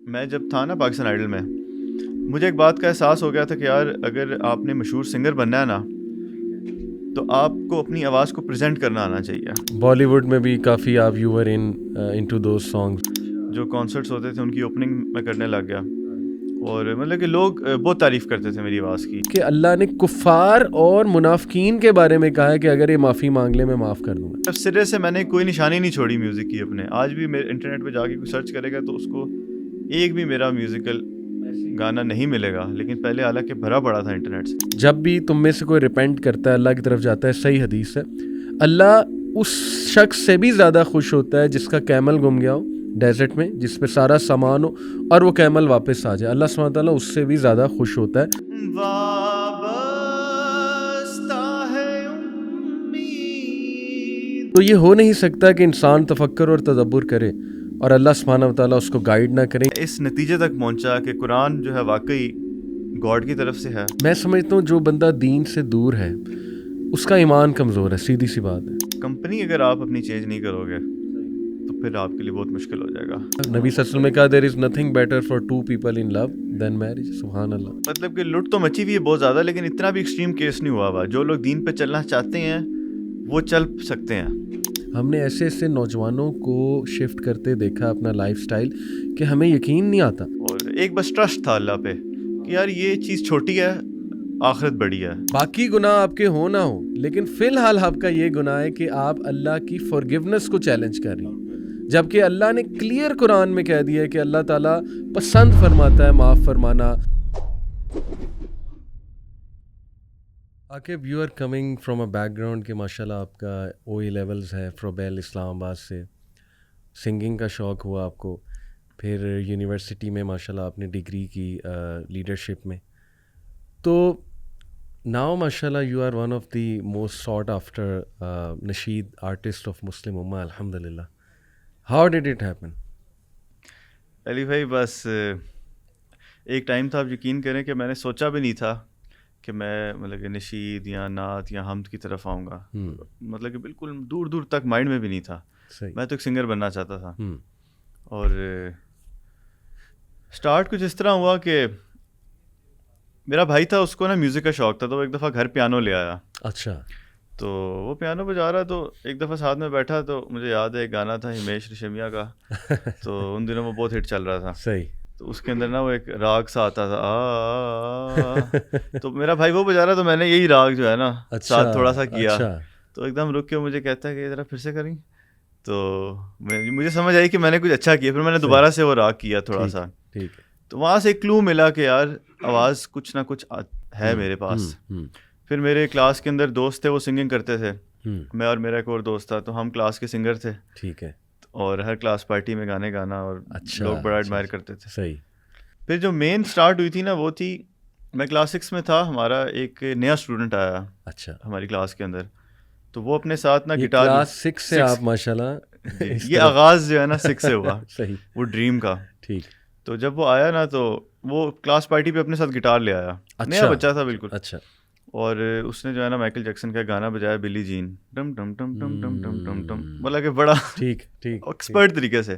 میں جب تھا نا پاکستان آئیڈل میں، مجھے ایک بات کا احساس ہو گیا تھا کہ یار اگر آپ نے مشہور سنگر بننا ہے نا تو آپ کو اپنی آواز کو پریزنٹ کرنا آنا چاہیے. بالی ووڈ میں بھی کافی آپ you were into those songs. جو کانسرٹس ہوتے تھے ان کی اوپننگ میں کرنے لگ گیا، اور مطلب کہ لوگ بہت تعریف کرتے تھے میری آواز کی. کہ اللہ نے کفار اور منافقین کے بارے میں کہا ہے کہ اگر یہ معافی مانگ لے میں معاف کر دوں گا. اب سرے سے میں نے کوئی نشانی نہیں چھوڑی میوزک کی اپنے. آج بھی میرے انٹرنیٹ پہ جا کے کوئی سرچ کرے گا تو اس کو ایک بھی میرا میوزیکل گانا نہیں ملے گا، لیکن پہلے حالانکہ بھرا پڑا تھا انٹرنیٹ سے. جب بھی تم میں سے کوئی ریپینٹ کرتا ہے اللہ کی طرف جاتا ہے، صحیح حدیث ہے، اللہ اس شخص سے بھی زیادہ خوش ہوتا ہے جس کا کیمل گم گیا ہو ڈیزرٹ میں، جس پہ سارا سامان ہو اور وہ کیمل واپس آ جائے. اللہ سبحانہ تعالیٰ اس سے بھی زیادہ خوش ہوتا ہے. تو یہ ہو نہیں سکتا کہ انسان تفکر اور تدبر کرے اور اللہ سبحانہ وتعالیٰ اس کو گائیڈ نہ کریں. اس نتیجے تک پہنچا کہ قرآن جو ہے واقعی گاڈ کی طرف سے ہے. میں سمجھتا ہوں جو بندہ دین سے دور ہے اس کا ایمان کمزور ہے، سیدھی سی بات ہے. کمپنی اگر آپ اپنی چینج نہیں کرو گے تو پھر آپ کے لیے بہت مشکل ہو جائے گا. نبی صلی اللہ علیہ وسلم نے کہا there is nothing better for two people in love than marriage. سبحان اللہ. مطلب کہ لٹ تو مچی ہوئی ہے بہت زیادہ، لیکن اتنا بھی ایکسٹریم کیس نہیں ہوا ہوا. جو لوگ دین پہ چلنا چاہتے ہیں وہ چل سکتے ہیں. ہم نے ایسے ایسے نوجوانوں کو شفٹ کرتے دیکھا اپنا لائف سٹائل کہ ہمیں یقین نہیں آتا. اور ایک بس ٹرسٹ تھا اللہ پہ کہ یار یہ چیز چھوٹی ہے، آخرت بڑی ہے. باقی گناہ آپ کے ہو نہ ہو، لیکن فی الحال آپ کا یہ گناہ ہے کہ آپ اللہ کی فارگیونیس کو چیلنج کر رہی ہیں، جبکہ اللہ نے کلیئر قرآن میں کہہ دیا ہے کہ اللہ تعالیٰ پسند فرماتا ہے معاف فرمانا. Aqib, you are coming from a background کہ ماشاء اللہ آپ کا او ای لیولز ہے فروبیل اسلام آباد سے، سنگنگ کا شوق ہوا آپ کو، پھر یونیورسٹی میں ماشاء اللہ آپ نے ڈگری کی لیڈرشپ میں. تو ناؤ ماشاء اللہ you are one of the most sought after نشید آرٹسٹ آف مسلم امہ الحمد للہ. How did it happen? Ali بھائی بس ایک ٹائم تھا، آپ یقین کریں کہ میں نے سوچا بھی نہیں تھا کہ میں مطلب کہ نشید یا نعت یا حمد کی طرف آؤں گا. مطلب کہ بالکل دور دور تک مائنڈ میں بھی نہیں تھا. میں تو ایک سنگر بننا چاہتا تھا. اور سٹارٹ کچھ اس طرح ہوا کہ میرا بھائی تھا، اس کو نا میوزک کا شوق تھا، تو وہ ایک دفعہ گھر پیانو لے آیا. اچھا. تو وہ پیانو بجا رہا، تو ایک دفعہ ساتھ میں بیٹھا، تو مجھے یاد ہے ایک گانا تھا ہمیش ریشمیا کا، تو ان دنوں وہ بہت ہٹ چل رہا تھا. صحیح. تو اس کے اندر نا وہ ایک راگ سا آتا تھا، تو میرا بھائی وہ بجا رہا، تو میں نے یہی راگ جو ہے نا ساتھ تھوڑا سا کیا. تو ایک دم رک کے مجھے کہتا ہے کہ ذرا پھر سے کریں. تو مجھے سمجھ آئی کہ میں نے کچھ اچھا کیا. پھر میں نے دوبارہ سے وہ راگ کیا تھوڑا سا. تو وہاں سے ایک کلو ملا کہ یار آواز کچھ نہ کچھ ہے میرے پاس. پھر میرے کلاس کے اندر دوست تھے، وہ سنگنگ کرتے تھے. میں اور میرا ایک اور دوست تھا، تو ہم کلاس کے سنگر تھے. ٹھیک ہے. اور ہر کلاس پارٹی میں گانے گانا، اور لوگ بڑا ایڈمائر کرتے تھے. صحیح. پھر جو مین سٹارٹ ہوئی تھی نا وہ تھی، میں کلاس 6 میں تھا، ہمارا ایک نیا اسٹوڈنٹ آیا. اچھا. ہماری کلاس کے اندر، تو وہ اپنے ساتھ نا گٹار. کلاس 6 سے آپ ماشاءاللہ یہ آغاز جو ہے نا 6 سے ہوا. صحیح. وہ ڈریم کا. ٹھیک. تو جب وہ آیا نا، تو وہ کلاس پارٹی پہ اپنے ساتھ گٹار لے آیا. نیا بچہ تھا بالکل. اچھا. اور اس نے جو ہے نا مائیکل جیکسن کا گانا بجایا، بلی جین، ڈم ڈم ڈم ڈم ڈم ڈم ڈم ڈم، بولا کہ بڑا ٹھیک ایکسپرٹ طریقے سے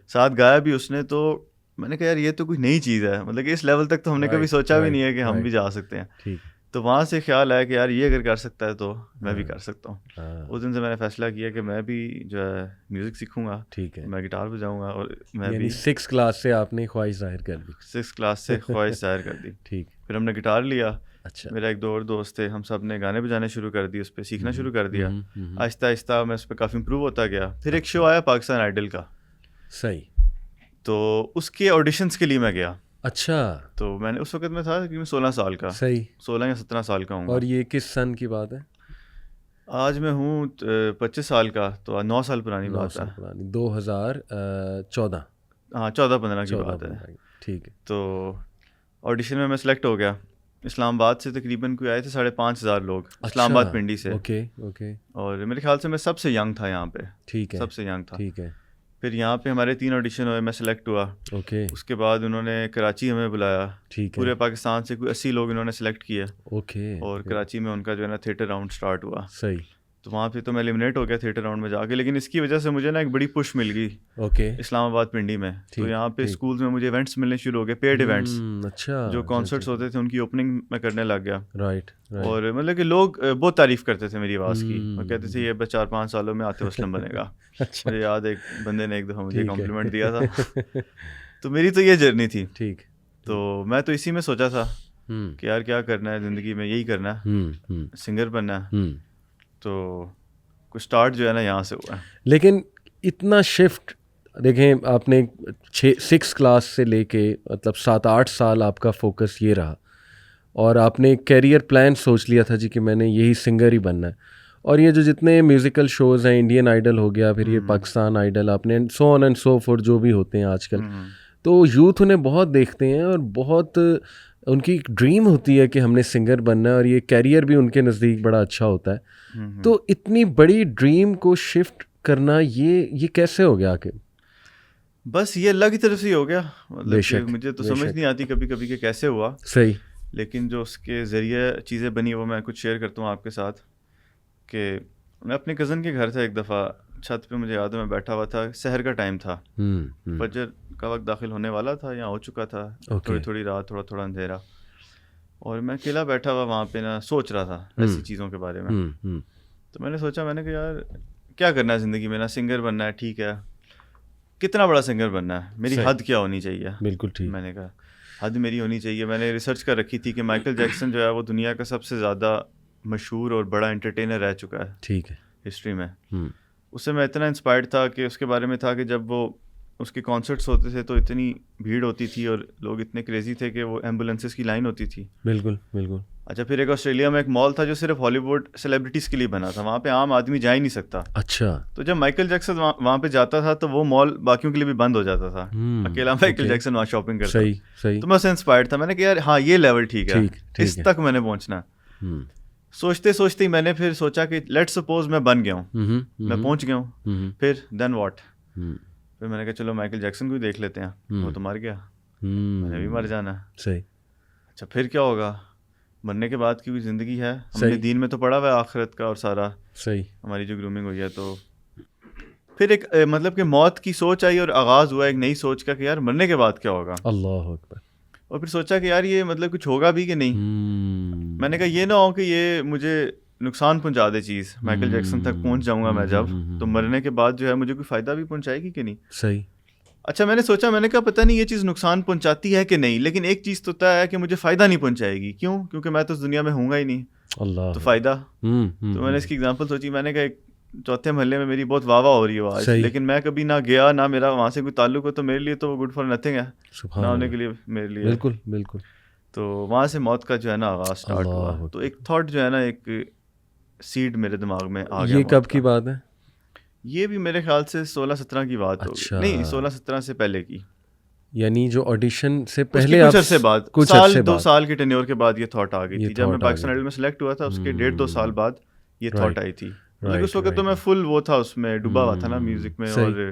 ساتھ گایا بھی اس نے. تو میں نے کہا یار یہ تو کوئی نئی چیز ہے، مطلب کہ اس لیول تک تو ہم نے کبھی سوچا بھی نہیں ہے کہ ہم بھی جا سکتے ہیں. تو وہاں سے خیال آیا کہ یار یہ اگر کر سکتا ہے تو میں بھی کر سکتا ہوں. اس دن سے میں نے فیصلہ کیا کہ میں بھی جو ہے میوزک سیکھوں گا. ٹھیک ہے. میں گٹار بجاؤں گا. اور میں بھی 6 کلاس سے آپ نے خواہش ظاہر کر دی. 6 کلاس سے خواہش ظاہر کر دی. ٹھیک. پھر ہم نے گٹار لیا. اچھا. میرا ایک دو اور دوست تھے، ہم سب نے گانے بجانے شروع کر دیے، اس پہ سیکھنا شروع کر دیا. آہستہ آہستہ میں اس پہ کافی امپروو ہوتا گیا. پھر ایک شو آیا پاکستان آئیڈل کا. صحیح. تو اس کے آڈیشنس کے لیے میں گیا. اچھا. تو میں نے اس وقت میں تھا کہ میں 16 سال کا. صحیح. 16 یا 17 سال کا ہوں. اور یہ کس سن کی بات ہے؟ آج میں ہوں 25 سال کا، تو 9 سال پرانی بات ہے. 2014. ہاں 14-15 کی بات ہے. ٹھیک ہے. تو آڈیشن میں سلیکٹ ہو گیا. اسلام آباد سے تقریباً کوئی آئے تھے 5,500 لوگ. اسلام آباد پنڈی سے. اوکے. اور میرے خیال سے میں سب سے ینگ تھا یہاں پہ. ٹھیک ہے. سب سے ینگ تھا. ٹھیک ہے. پھر یہاں پہ ہمارے 3 آڈیشن ہوئے، میں سلیکٹ ہوا. اوکے. اس کے بعد انہوں نے کراچی ہمیں بلایا. ٹھیک ہے. پورے پاکستان سے کوئی 80 لوگ انہوں نے سلیکٹ کیے. اوکے. اور کراچی میں ان کا جو ہے نا تھیٹر راؤنڈ اسٹارٹ ہوا. صحیح. تو وہاں پہ تو میں ایلیمنیٹ ہو گیا تھیٹر راؤنڈ میں جا کے. لیکن اس کی وجہ سے مجھے نا ایک بڑی پش مل گئی اسلام آباد پنڈی میں. تو یہاں پہ اسکولز میں مجھے ایونٹس ملنے شروع ہو گئے, پیڈ ایونٹس. اچھا, جو کانسرٹس ہوتے تھے ان کی اوپننگ میں کرنے لگ گیا. رائٹ. اور مطلب کہ لوگ بہت تعریف کرتے تھے میری آواز کی, اور کہتے تھے یہ بس 4-5 سالوں میں عاطف اسلم بنے گا. مجھے یاد ایک بندے نے ایک دفعہ مجھے کمپلیمنٹ دیا تھا. تو میری تو یہ جرنی تھی. ٹھیک. تو میں تو اسی میں سوچا تھا کہ یار کیا کرنا ہے زندگی میں, یہی کرنا ہے, سنگر بننا ہے. تو کچھ اسٹارٹ جو ہے نا یہاں سے ہوا ہے. لیکن اتنا شفٹ دیکھیں, آپ نے 6 کلاس سے لے کے مطلب 7-8 سال آپ کا فوکس یہ رہا, اور آپ نے ایک کیریئر پلان سوچ لیا تھا جی کہ میں نے یہی سنگر ہی بننا ہے. اور یہ جو جتنے میوزیکل شوز ہیں, انڈین آئیڈل ہو گیا, پھر یہ پاکستان آئیڈل, آپ نے سو آن اینڈ سو فورتھ جو بھی ہوتے ہیں آج کل, تو یوتھ انہیں بہت دیکھتے ہیں اور بہت ان کی ایک ڈریم ہوتی ہے کہ ہم نے سنگر بننا ہے, اور یہ کیریئر بھی ان کے نزدیک بڑا اچھا ہوتا ہے. تو اتنی بڑی ڈریم کو شفٹ کرنا یہ کیسے ہو گیا کہ بس یہ اللہ کی طرف سے ہی ہو گیا. مطلب مجھے تو سمجھ نہیں آتی کبھی کبھی کہ کیسے ہوا. صحیح. لیکن جو اس کے ذریعے چیزیں بنی وہ میں کچھ شیئر کرتا ہوں آپ کے ساتھ. کہ میں اپنے کزن کے گھر تھا ایک دفعہ, چھت پہ مجھے یاد ہے میں بیٹھا ہوا تھا, سحر کا ٹائم تھا, فجر کا وقت داخل ہونے والا تھا یا ہو چکا تھا, تھوڑی تھوڑی رات, تھوڑا تھوڑا اندھیرا, اور میں اکیلا بیٹھا ہوا وہاں پہ نا سوچ رہا تھا ایسی چیزوں کے بارے میں. تو میں نے سوچا, میں نے کہا یار کیا کرنا ہے زندگی میں, نا سنگر بننا ہے, ٹھیک ہے, کتنا بڑا سنگر بننا ہے, میری حد کیا ہونی چاہیے. بالکل ٹھیک. میں نے کہا حد میری ہونی چاہیے. میں نے ریسرچ کر رکھی تھی کہ مائیکل جیکسن جو ہے وہ دنیا کا سب سے زیادہ مشہور اور بڑا انٹرٹینر رہ چکا ہے. ٹھیک ہے. ہسٹری میں. اس سے میں اتنا انسپائرڈ تھا کہ اس کے بارے میں تھا کہ جب وہ اس کے کانسرٹس ہوتے تھے تو اتنی بھیڑ ہوتی تھی اور لوگ اتنے کریزی تھے کہ وہ ایمبولینسز کی لائن ہوتی تھی. بالکل بالکل. اچھا, پھر ایک آسٹریلیا میں ایک مال تھا جو صرف ہالی ووڈ سیلیبریٹیز کے لیے بنا تھا, وہاں پہ عام آدمی جا ہی نہیں سکتا. اچھا. تو جب مائیکل جیکسن وہاں پہ جاتا تھا تو وہ مال باقیوں کے لیے بھی بند ہو جاتا تھا, اکیلا مائیکل جیکسن وہاں شاپنگ کرتا. صحیح. تو میں اسے انسپائرڈ تھا, میں نے کہا یار ہاں یہ لیول ٹھیک ہے, اس تک میں نے پہنچنا. سوچتے سوچتے ہی میں نے پھر سوچا کہ لیٹ سپوز میں بن گیا ہوں, میں پہنچ گیا ہوں, پھر دین واٹ. پھر میں نے کہا چلو مائیکل جیکسن کو دیکھ لیتے ہیں, وہ تو مر گیا, میں نے بھی مر جانا. صحیح. اچھا پھر کیا ہوگا, مرنے کے بعد کی کوئی زندگی ہے, ہم نے دین میں تو پڑھا ہوا ہے آخرت کا اور سارا. صحیح. ہماری جو گرومنگ ہوئی ہے. تو پھر ایک مطلب کہ موت کی سوچ آئی اور آغاز ہوا ایک نئی سوچ کا کہ یار مرنے کے بعد کیا ہوگا. اللہ اکبر. اور پھر سوچا کہ یار یہ مطلب کچھ ہوگا بھی کہ نہیں. میں نے کہا یہ نہ ہو کہ یہ مجھے نقصان پہنچا دے چیز, مائیکل جیکسن تک پہنچ جاؤں گا میں جب, تو مرنے کے بعد جو ہے مجھے کوئی فائدہ بھی پہنچائے گی کہ نہیں. صحیح. اچھا میں نے سوچا, میں نے کہا پتہ نہیں یہ چیز نقصان پہنچاتی ہے کہ نہیں, لیکن ایک چیز تو طے ہے کہ مجھے فائدہ نہیں پہنچائے گی. کیوں؟ کیونکہ میں تو اس دنیا میں ہوں گا ہی نہیں. اللہ. تو فائدہ. تو میں نے اس کی ایگزامپل سوچی, میں نے کہا ایک چوتھے محلے میں میری بہت واہ واہ ہو رہی ہے آج, لیکن میں کبھی نہ گیا نہ میرا وہاں سے کوئی تعلق ہو, تو میرے لیے تو وہ گڈ فار نتھنگ ہے, نہ ہونے کے لیے میرے لیے. بالکل بالکل. تو وہاں سے موت کا جو ہے نا آغاز اسٹارٹ ہوا. تو ایک تھاٹ جو ہے نا, ایک سیڈ میرے دماغ میں آ گیا. یہ کب کی بات ہے؟ یہ بھی میرے خیال سے 16-17 کی بات ہوگی. نہیں 16-17 سے پہلے کی, یعنی جو آڈیشن سے پہلے کچھ عرصے بعد, سال 2 سال کے ٹینیور کے بعد یہ تھاٹ آ گئی تھی. جب میں پاکستان آئیڈل میں سلیکٹ ہوا تھا اس کے 1.5-2 سال بعد یہ تھاٹ آئی تھی. اس وقت تو میں فل وہ تھا, اس میں ڈوبا ہوا تھا نا میوزک میں اور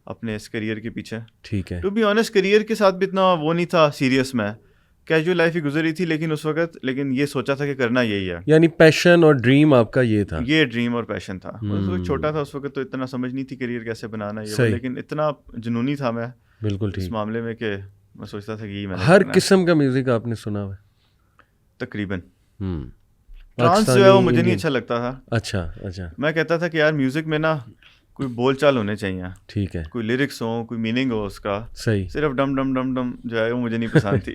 اپنے اس کریئر کے پیچھے. ٹھیک ہے. ٹو بی آنیسٹ کریئر کے ساتھ بھی اتنا وہ نہیں تھا سیریس, میں کیجول لائف ہی گزری تھی, لیکن اس وقت یہ سوچا تھا کہ کرنا یہی ہے. یعنی پیشن اور ڈریم آپ کا یہ تھا. یہ ڈریم اور پیشن تھا. اس وقت چھوٹا تھا, اس وقت تو اتنا سمجھ نہیں تھی کریئر کیسے بنانا ہے, لیکن اتنا جنونی تھا میں بالکل اس معاملے میں کہ میں سوچتا تھا کہ یہی میں ہر قسم کا میوزک آپ نے سنا ہوا تقریباً. ٹرانس جو ہے وہ مجھے نہیں اچھا لگتا تھا. اچھا اچھا. میں کہتا تھا کہ یار میوزک میں نا کوئی بول چال ہونے چاہیے. ٹھیک ہے. کوئی لیرکس ہو, کوئی میننگ ہو اس کا. صحیح. صرف ڈم ڈم ڈم ڈم جو ہے وہ مجھے نہیں پسند تھی.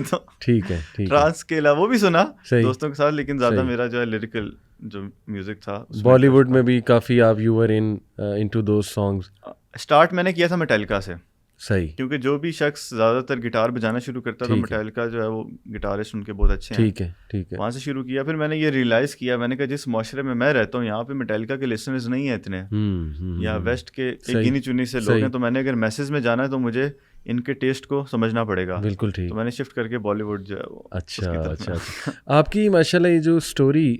تو ٹھیک ہے. ٹرانس کے علاوہ وہ بھی سنا دوستوں کے ساتھ, لیکن زیادہ میرا جو ہے لیریکل جو میوزک تھا. بالی ووڈ میں بھی کافی آپ you were into those songs. Start میں نے کیا تھا میٹیلکا سے. صحیح. کیونکہ جو بھی شخص زیادہ تر گٹار بجانا شروع کرتا تو میٹیلکا جو ہے وہ گٹارسٹ ان کے بہت اچھے ہیں. ٹھیک ہے ٹھیک ہے. وہاں سے شروع کیا. پھر میں نے یہ ریئلائز کیا, میں نے کہا جس معاشرے میں میں رہتا ہوں یہاں پہ میٹیلکا کے لسنرز نہیں ہیں اتنے, یا ویسٹ کے ایک گنی چنی سے لوگ ہیں. تو میں نے اگر میسز میں جانا ہے تو مجھے ان کے ٹیسٹ کو سمجھنا پڑے گا. بالکل ٹھیک. تو میں نے شفٹ کر کے بالی ووڈ جو ہے وہ. اچھا اچھا. آپ کی ماشاء اللہ یہ جو اسٹوری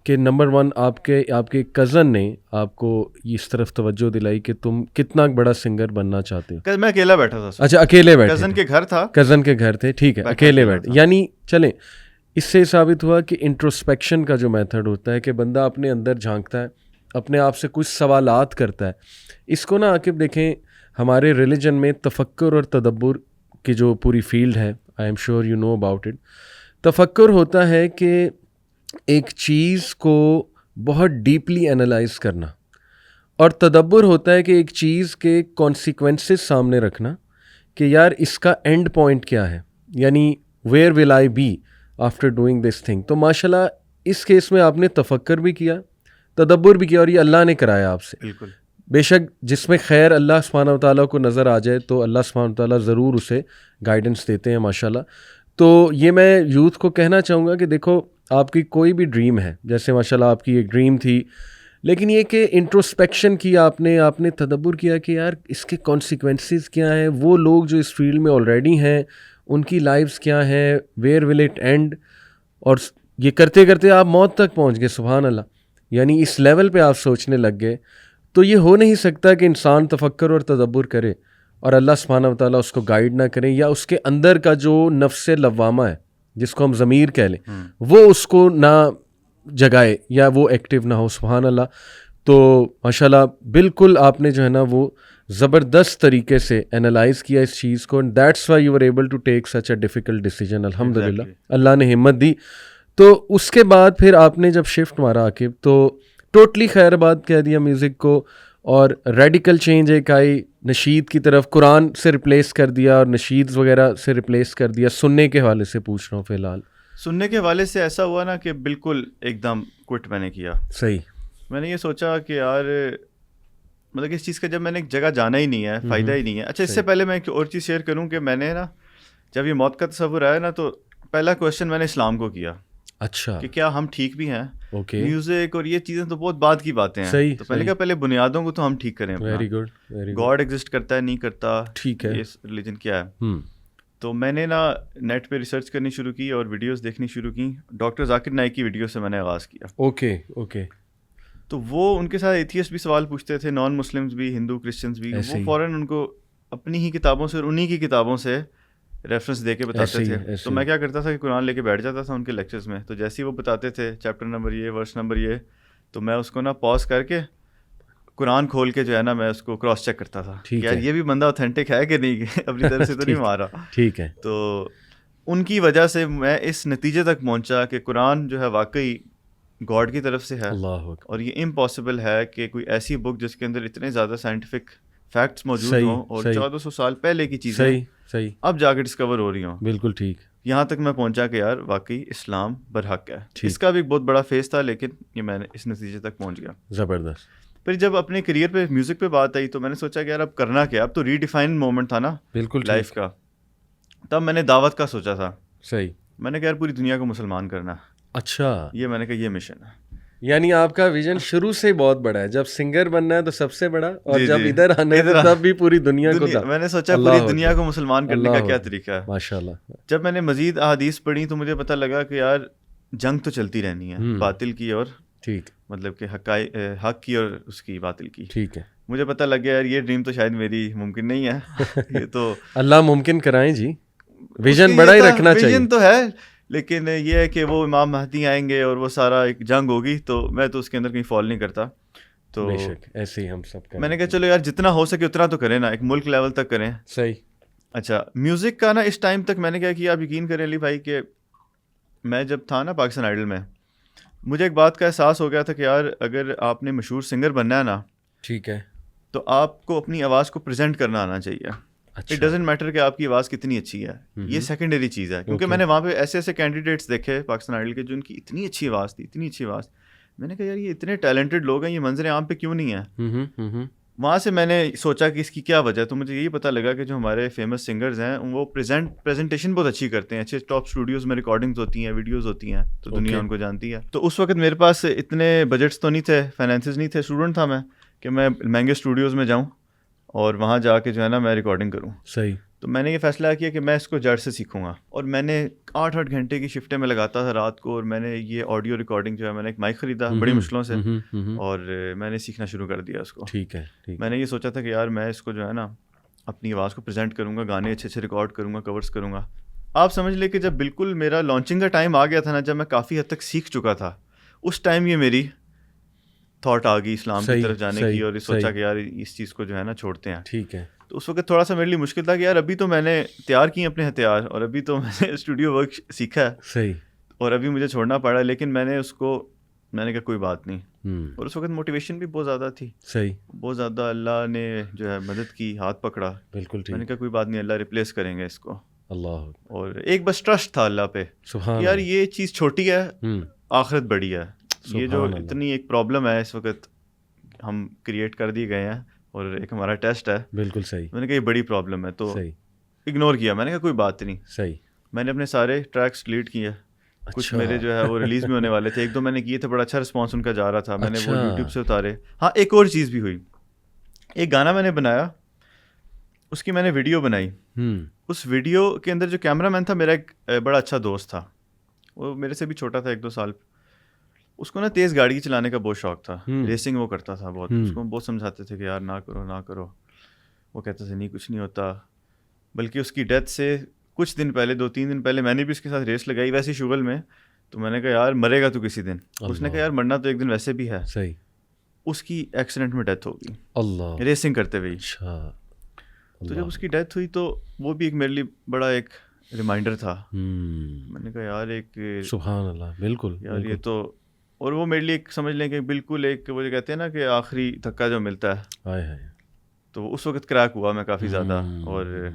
کہ نمبر 1 آپ کے کزن نے آپ کو اس طرف توجہ دلائی کہ تم کتنا بڑا سنگر بننا چاہتے ہو. میں اکیلا بیٹھا تھا. اچھا اکیلے بیٹھے. کزن کے گھر تھا. کزن کے گھر تھے. ٹھیک ہے. اکیلے بیٹھے. یعنی چلیں اس سے ثابت ہوا کہ انٹروسپیکشن کا جو میتھڈ ہوتا ہے کہ بندہ اپنے اندر جھانکتا ہے, اپنے آپ سے کچھ سوالات کرتا ہے. اس کو نا عاقب دیکھیں ہمارے ریلیجن میں تفکر اور تدبر کی جو پوری فیلڈ ہے, I am sure you know about it. تفکر ہوتا ہے کہ ایک چیز کو بہت ڈیپلی انالائز کرنا, اور تدبر ہوتا ہے کہ ایک چیز کے کانسیکوینسز سامنے رکھنا کہ یار اس کا اینڈ پوائنٹ کیا ہے, یعنی where will I be after doing this thing. تو ماشاء اللہ اس کیس میں آپ نے تفکر بھی کیا, تدبر بھی کیا, اور یہ اللہ نے کرایا آپ سے. بالکل. بے شک جس میں خیر اللہ سبحانہ و تعالیٰ کو نظر آ جائے تو اللہ سبحانہ و تعالیٰ ضرور اسے گائیڈنس دیتے ہیں ماشاء اللہ. تو یہ میں یوتھ کو کہنا چاہوں گا کہ دیکھو آپ کی کوئی بھی ڈریم ہے, جیسے ماشاء اللہ آپ کی ایک ڈریم تھی, لیکن یہ کہ انٹروسپیکشن کی آپ نے تدبر کیا کہ یار اس کے کانسیکوینسز کیا ہیں, وہ لوگ جو اس فیلڈ میں آلریڈی ہیں ان کی لائفز کیا ہیں, ویئر ول اٹ اینڈ, اور یہ کرتے کرتے آپ موت تک پہنچ گئے. سبحان اللہ, یعنی اس لیول پہ آپ سوچنے لگ گئے. تو یہ ہو نہیں سکتا کہ انسان تفکر اور تدبر کرے اور اللہ سبحانہ و تعالیٰ اس کو گائیڈ نہ کریں, یا اس کے اندر کا جو نفس لوامہ ہے جس کو ہم ضمیر کہہ لیں وہ اس کو نہ جگائے یا وہ ایکٹیو نہ ہو. سبحان اللہ. تو ماشاء اللہ بالکل آپ نے جو ہے نا وہ زبردست طریقے سے انالائز کیا اس چیز کو, and that's why you are able to take such a difficult decision. الحمد للہ اللہ نے ہمت دی. تو اس کے بعد پھر آپ نے جب شفٹ مارا عاقب تو ٹوٹلی خیر آباد کہہ دیا میوزک کو, اور ریڈیکل چینج ایک آئی نشید کی طرف, قرآن سے ریپلیس کر دیا اور نشید وغیرہ سے ریپلیس کر دیا. سننے کے حوالے سے پوچھ رہا ہوں فی الحال. سننے کے حوالے سے ایسا ہوا نا کہ بالکل ایک دم کوئٹ میں نے کیا. صحیح. میں نے یہ سوچا کہ یار مطلب کہ اس چیز کا جب میں نے ایک جگہ جانا ہی نہیں ہے, فائدہ ہی نہیں ہے. اچھا اس سے پہلے میں ایک اور چیز شیئر کروں کہ میں نے نا جب یہ موت کا تصور آیا نا تو پہلا کویشچن میں نے اسلام کو کیا. اچھا. کہ کیا ہم ٹھیک بھی ہیں؟ اوکے. میوزک اور یہ چیزیں تو بہت بعد کی باتیں ہیں. صحیح. تو پہلے کیا پہلے بنیادوں کو تو ہم ٹھیک کریں. Very good. Very good. God exist کرتا ہے نہیں کرتا, ٹھیک ہے, یہ ریلیجن کیا ہے. تو میں نے نا نیٹ پہ ریسرچ کرنی شروع کی اور ویڈیوز دیکھنی شروع کی. ڈاکٹر ذاکر نائک کی ویڈیو سے میں نے آغاز کیا. اوکے. اوکے. تو وہ ان کے ساتھ ایتھیسٹ بھی سوال پوچھتے تھے, نان مسلمز بھی, ہندو کرسچنز بھی. وہ فوراً ان کو اپنی ہی کتابوں سے اور انہی کی کتابوں سے ریفرنس دے کے بتاتے تھے. تو میں کیا کرتا تھا کہ قرآن لے کے بیٹھ جاتا تھا ان کے لیکچرز میں. تو جیسے ہی وہ بتاتے تھے چیپٹر نمبر یہ, ورس نمبر یہ, تو میں اس کو نا پاز کر کے قرآن کھول کے جو ہے نا میں اس کو کراس چیک کرتا تھا کہ یار یہ بھی بندہ اوتھینٹک ہے کہ نہیں, اپنی طرف سے تو نہیں مارا. ٹھیک ہے. تو ان کی وجہ سے میں اس نتیجے تک پہنچا کہ قرآن جو ہے واقعی گاڈ کی طرف سے ہے, اور یہ امپاسبل ہے کہ کوئی ایسی بک جس کے اندر اتنے زیادہ سائنٹیفک فیکٹس موجود ہوں اور 1400 سال پہلے کی چیزیں اب جا کے ڈسکور ہو رہی ہوں. بالکل ٹھیک. یہاں تک میں پہنچا کہ یار واقعی اسلام برحق ہے. اس کا بھی ایک بہت بڑا فیز تھا, لیکن یہ میں نے اس نتیجے تک پہنچ گیا. زبردست. پھر جب اپنے کریئر پہ میوزک پہ بات آئی تو میں نے سوچا کہ یار اب کرنا کیا. اب تو ری ڈیفائن مومنٹ تھا نا بالکل لائف کا. تب میں نے دعوت کا سوچا تھا. صحیح. میں نے کہا یار پوری دنیا کو مسلمان کرنا. اچھا. یہ میں نے کہا یہ مشن ہے. یعنی آپ کا ویژن شروع سے بہت بڑا ہے, جب سنگر بننا ہے تو سب سے بڑا, اور جب ادھر آنا ہے تب بھی پوری دنیا کو. میں نے سوچا پوری دنیا کو مسلمان کرنے کا کیا طریقہ ہے. ماشاءاللہ. جب میں نے مزید احادیث پڑھی تو مجھے پتہ لگا کہ یار جنگ تو چلتی رہنی ہے, باطل کی اور ٹھیک مطلب کہ حق کی اور اس کی باطل کی. ٹھیک ہے. مجھے پتہ لگ گیا یار یہ ڈریم تو شاید میری ممکن نہیں ہے. یہ تو اللہ ممکن کرائیں جی, ویژن بڑا ہی رکھنا چاہیے. ویژن تو ہے, لیکن یہ ہے کہ وہ امام مہدی آئیں گے اور وہ سارا ایک جنگ ہوگی, تو میں تو اس کے اندر کہیں فال نہیں کرتا. تو بے شک ایسے ہی ہم سب میں نے کہا چلو یار جتنا ہو سکے اتنا تو کریں نا, ایک ملک لیول تک کریں. صحیح. اچھا میوزک کا نا اس ٹائم تک میں نے کیا کیا, آپ یقین کریں علی بھائی کہ میں جب تھا نا پاکستان آئیڈل میں, مجھے ایک بات کا احساس ہو گیا تھا کہ یار اگر آپ نے مشہور سنگر بننا ہے نا, ٹھیک ہے, تو آپ کو اپنی آواز کو پریزنٹ کرنا آنا چاہیے. اٹ ڈزنٹ میٹر کہ آپ کی آواز کتنی اچھی ہے, یہ سیکنڈری چیز ہے. کیونکہ میں نے وہاں پہ ایسے ایسے کینڈیڈیٹس دیکھے پاکستان آئیڈل کے جو ان کی اتنی اچھی آواز تھی, اتنی اچھی آواز. میں نے کہا یار یہ اتنے ٹیلنٹڈ لوگ ہیں, یہ منظر عام پہ کیوں نہیں ہے. وہاں سے میں نے سوچا کہ اس کی کیا وجہ ہے. تو مجھے یہی پتہ لگا کہ جو ہمارے فیمس سنگرز ہیں وہ پریزنٹیشن بہت اچھی کرتے ہیں, اچھے ٹاپ اسٹوڈیوز میں ریکارڈنگز ہوتی ہیں, ویڈیوز ہوتی ہیں, تو دنیا ان کو جانتی ہے. تو اس وقت میرے پاس اتنے بجٹس تو نہیں تھے, فائنینسز نہیں تھے, اسٹوڈنٹ تھا میں, کہ میں مہنگے اسٹوڈیوز میں جاؤں اور وہاں جا کے جو ہے نا میں ریکارڈنگ کروں. صحیح. تو میں نے یہ فیصلہ کیا کہ میں اس کو جڑ سے سیکھوں گا, اور میں نے 8 گھنٹے کی شفٹیں میں لگاتا تھا رات کو, اور میں نے یہ آڈیو ریکارڈنگ جو ہے میں نے ایک مائک خریدا بڑی مشکلوں سے, اور میں نے سیکھنا شروع کر دیا اس کو. ٹھیک ہے. میں نے یہ سوچا تھا کہ یار میں اس کو جو ہے نا اپنی آواز کو پریزنٹ کروں گا, گانے اچھے اچھے ریکارڈ کروں گا, کورس کروں گا. آپ سمجھ لیں کہ جب بالکل میرا لانچنگ کا ٹائم آ گیا تھا نا, جب میں کافی حد تک سیکھ چکا تھا, اس ٹائم یہ میری تھاٹ آ گئی اسلام کی طرف جانے کی, اور سوچا کہ یار اس چیز کو جو ہے نا چھوڑتے ہیں. ٹھیک ہے. تو اس وقت تھوڑا سا میرے لیے مشکل تھا کہ یار ابھی تو میں نے تیار کی اپنے ہتھیار, اور ابھی تو میں نے اسٹوڈیو ورک سیکھا ہے, صحیح, اور ابھی مجھے چھوڑنا پڑا. لیکن میں نے کہا کوئی بات نہیں, اور اس وقت موٹیویشن بھی بہت زیادہ تھی. صحیح, بہت زیادہ اللہ نے جو ہے مدد کی, ہاتھ پکڑا. بالکل ٹھیک. میں نے کہا کوئی بات نہیں, اللہ ریپلیس کریں گے اس کو. اللہ, اور ایک بس ٹرسٹ تھا اللہ پہ, سبحان یار یہ چیز چھوٹی ہے, آخرت بڑی ہے. یہ جو اللہ. اتنی ایک پرابلم ہے اس وقت ہم کریٹ کر دیے گئے ہیں, اور ایک ہمارا ٹیسٹ ہے. بالکل صحیح. میں نے کہا یہ بڑی پرابلم ہے, تو صحیح, اگنور کیا. میں نے کہا کوئی بات نہیں. صحیح. میں نے اپنے سارے ٹریکس ڈیلیٹ کیے. کچھ میرے جو ہے وہ ریلیز بھی ہونے والے تھے, 1-2 میں نے کیے تھے, بڑا اچھا رسپانس ان کا جا رہا تھا. میں نے وہ یوٹیوب سے اتارے. ہاں ایک اور چیز بھی ہوئی, ایک گانا میں نے بنایا, اس کی میں نے ویڈیو بنائی. اس ویڈیو کے اندر جو کیمرہ مین تھا میرا ایک بڑا اچھا دوست تھا, وہ میرے سے بھی چھوٹا تھا 1-2 سال. اس کو نا تیز گاڑی چلانے کا بہت شوق تھا, ریسنگ وہ کرتا تھا بہت. اس کو بہت سمجھاتے تھے کہ یار نہ کرو نہ کرو, وہ کہتے تھے نہیں کچھ نہیں ہوتا. بلکہ اس کی ڈیتھ سے کچھ دن پہلے, 2-3 دن پہلے, میں نے بھی اس کے ساتھ ریس لگائی ویسے شغل میں. تو میں نے کہا یار مرے گا تو کسی دن. اس نے کہا یار مرنا تو ایک دن ویسے بھی ہے. صحیح. اس کی ایکسیڈنٹ میں ڈیتھ ہو گئی, اللہ, ریسنگ کرتے ہوئے. اچھا. تو جب اس کی ڈیتھ ہوئی تو وہ بھی ایک میرے لیے بڑا ایک ریمائنڈر تھا. میں نے کہا یار ایک سبحان اللہ, بالکل یار یہ تو, اور وہ میرے لیے ایک سمجھ لیں کہ بالکل ایک وہ جو کہتے ہیں نا کہ آخری دھکا جو ملتا ہے, تو اس وقت کریک ہوا میں کافی زیادہ. اور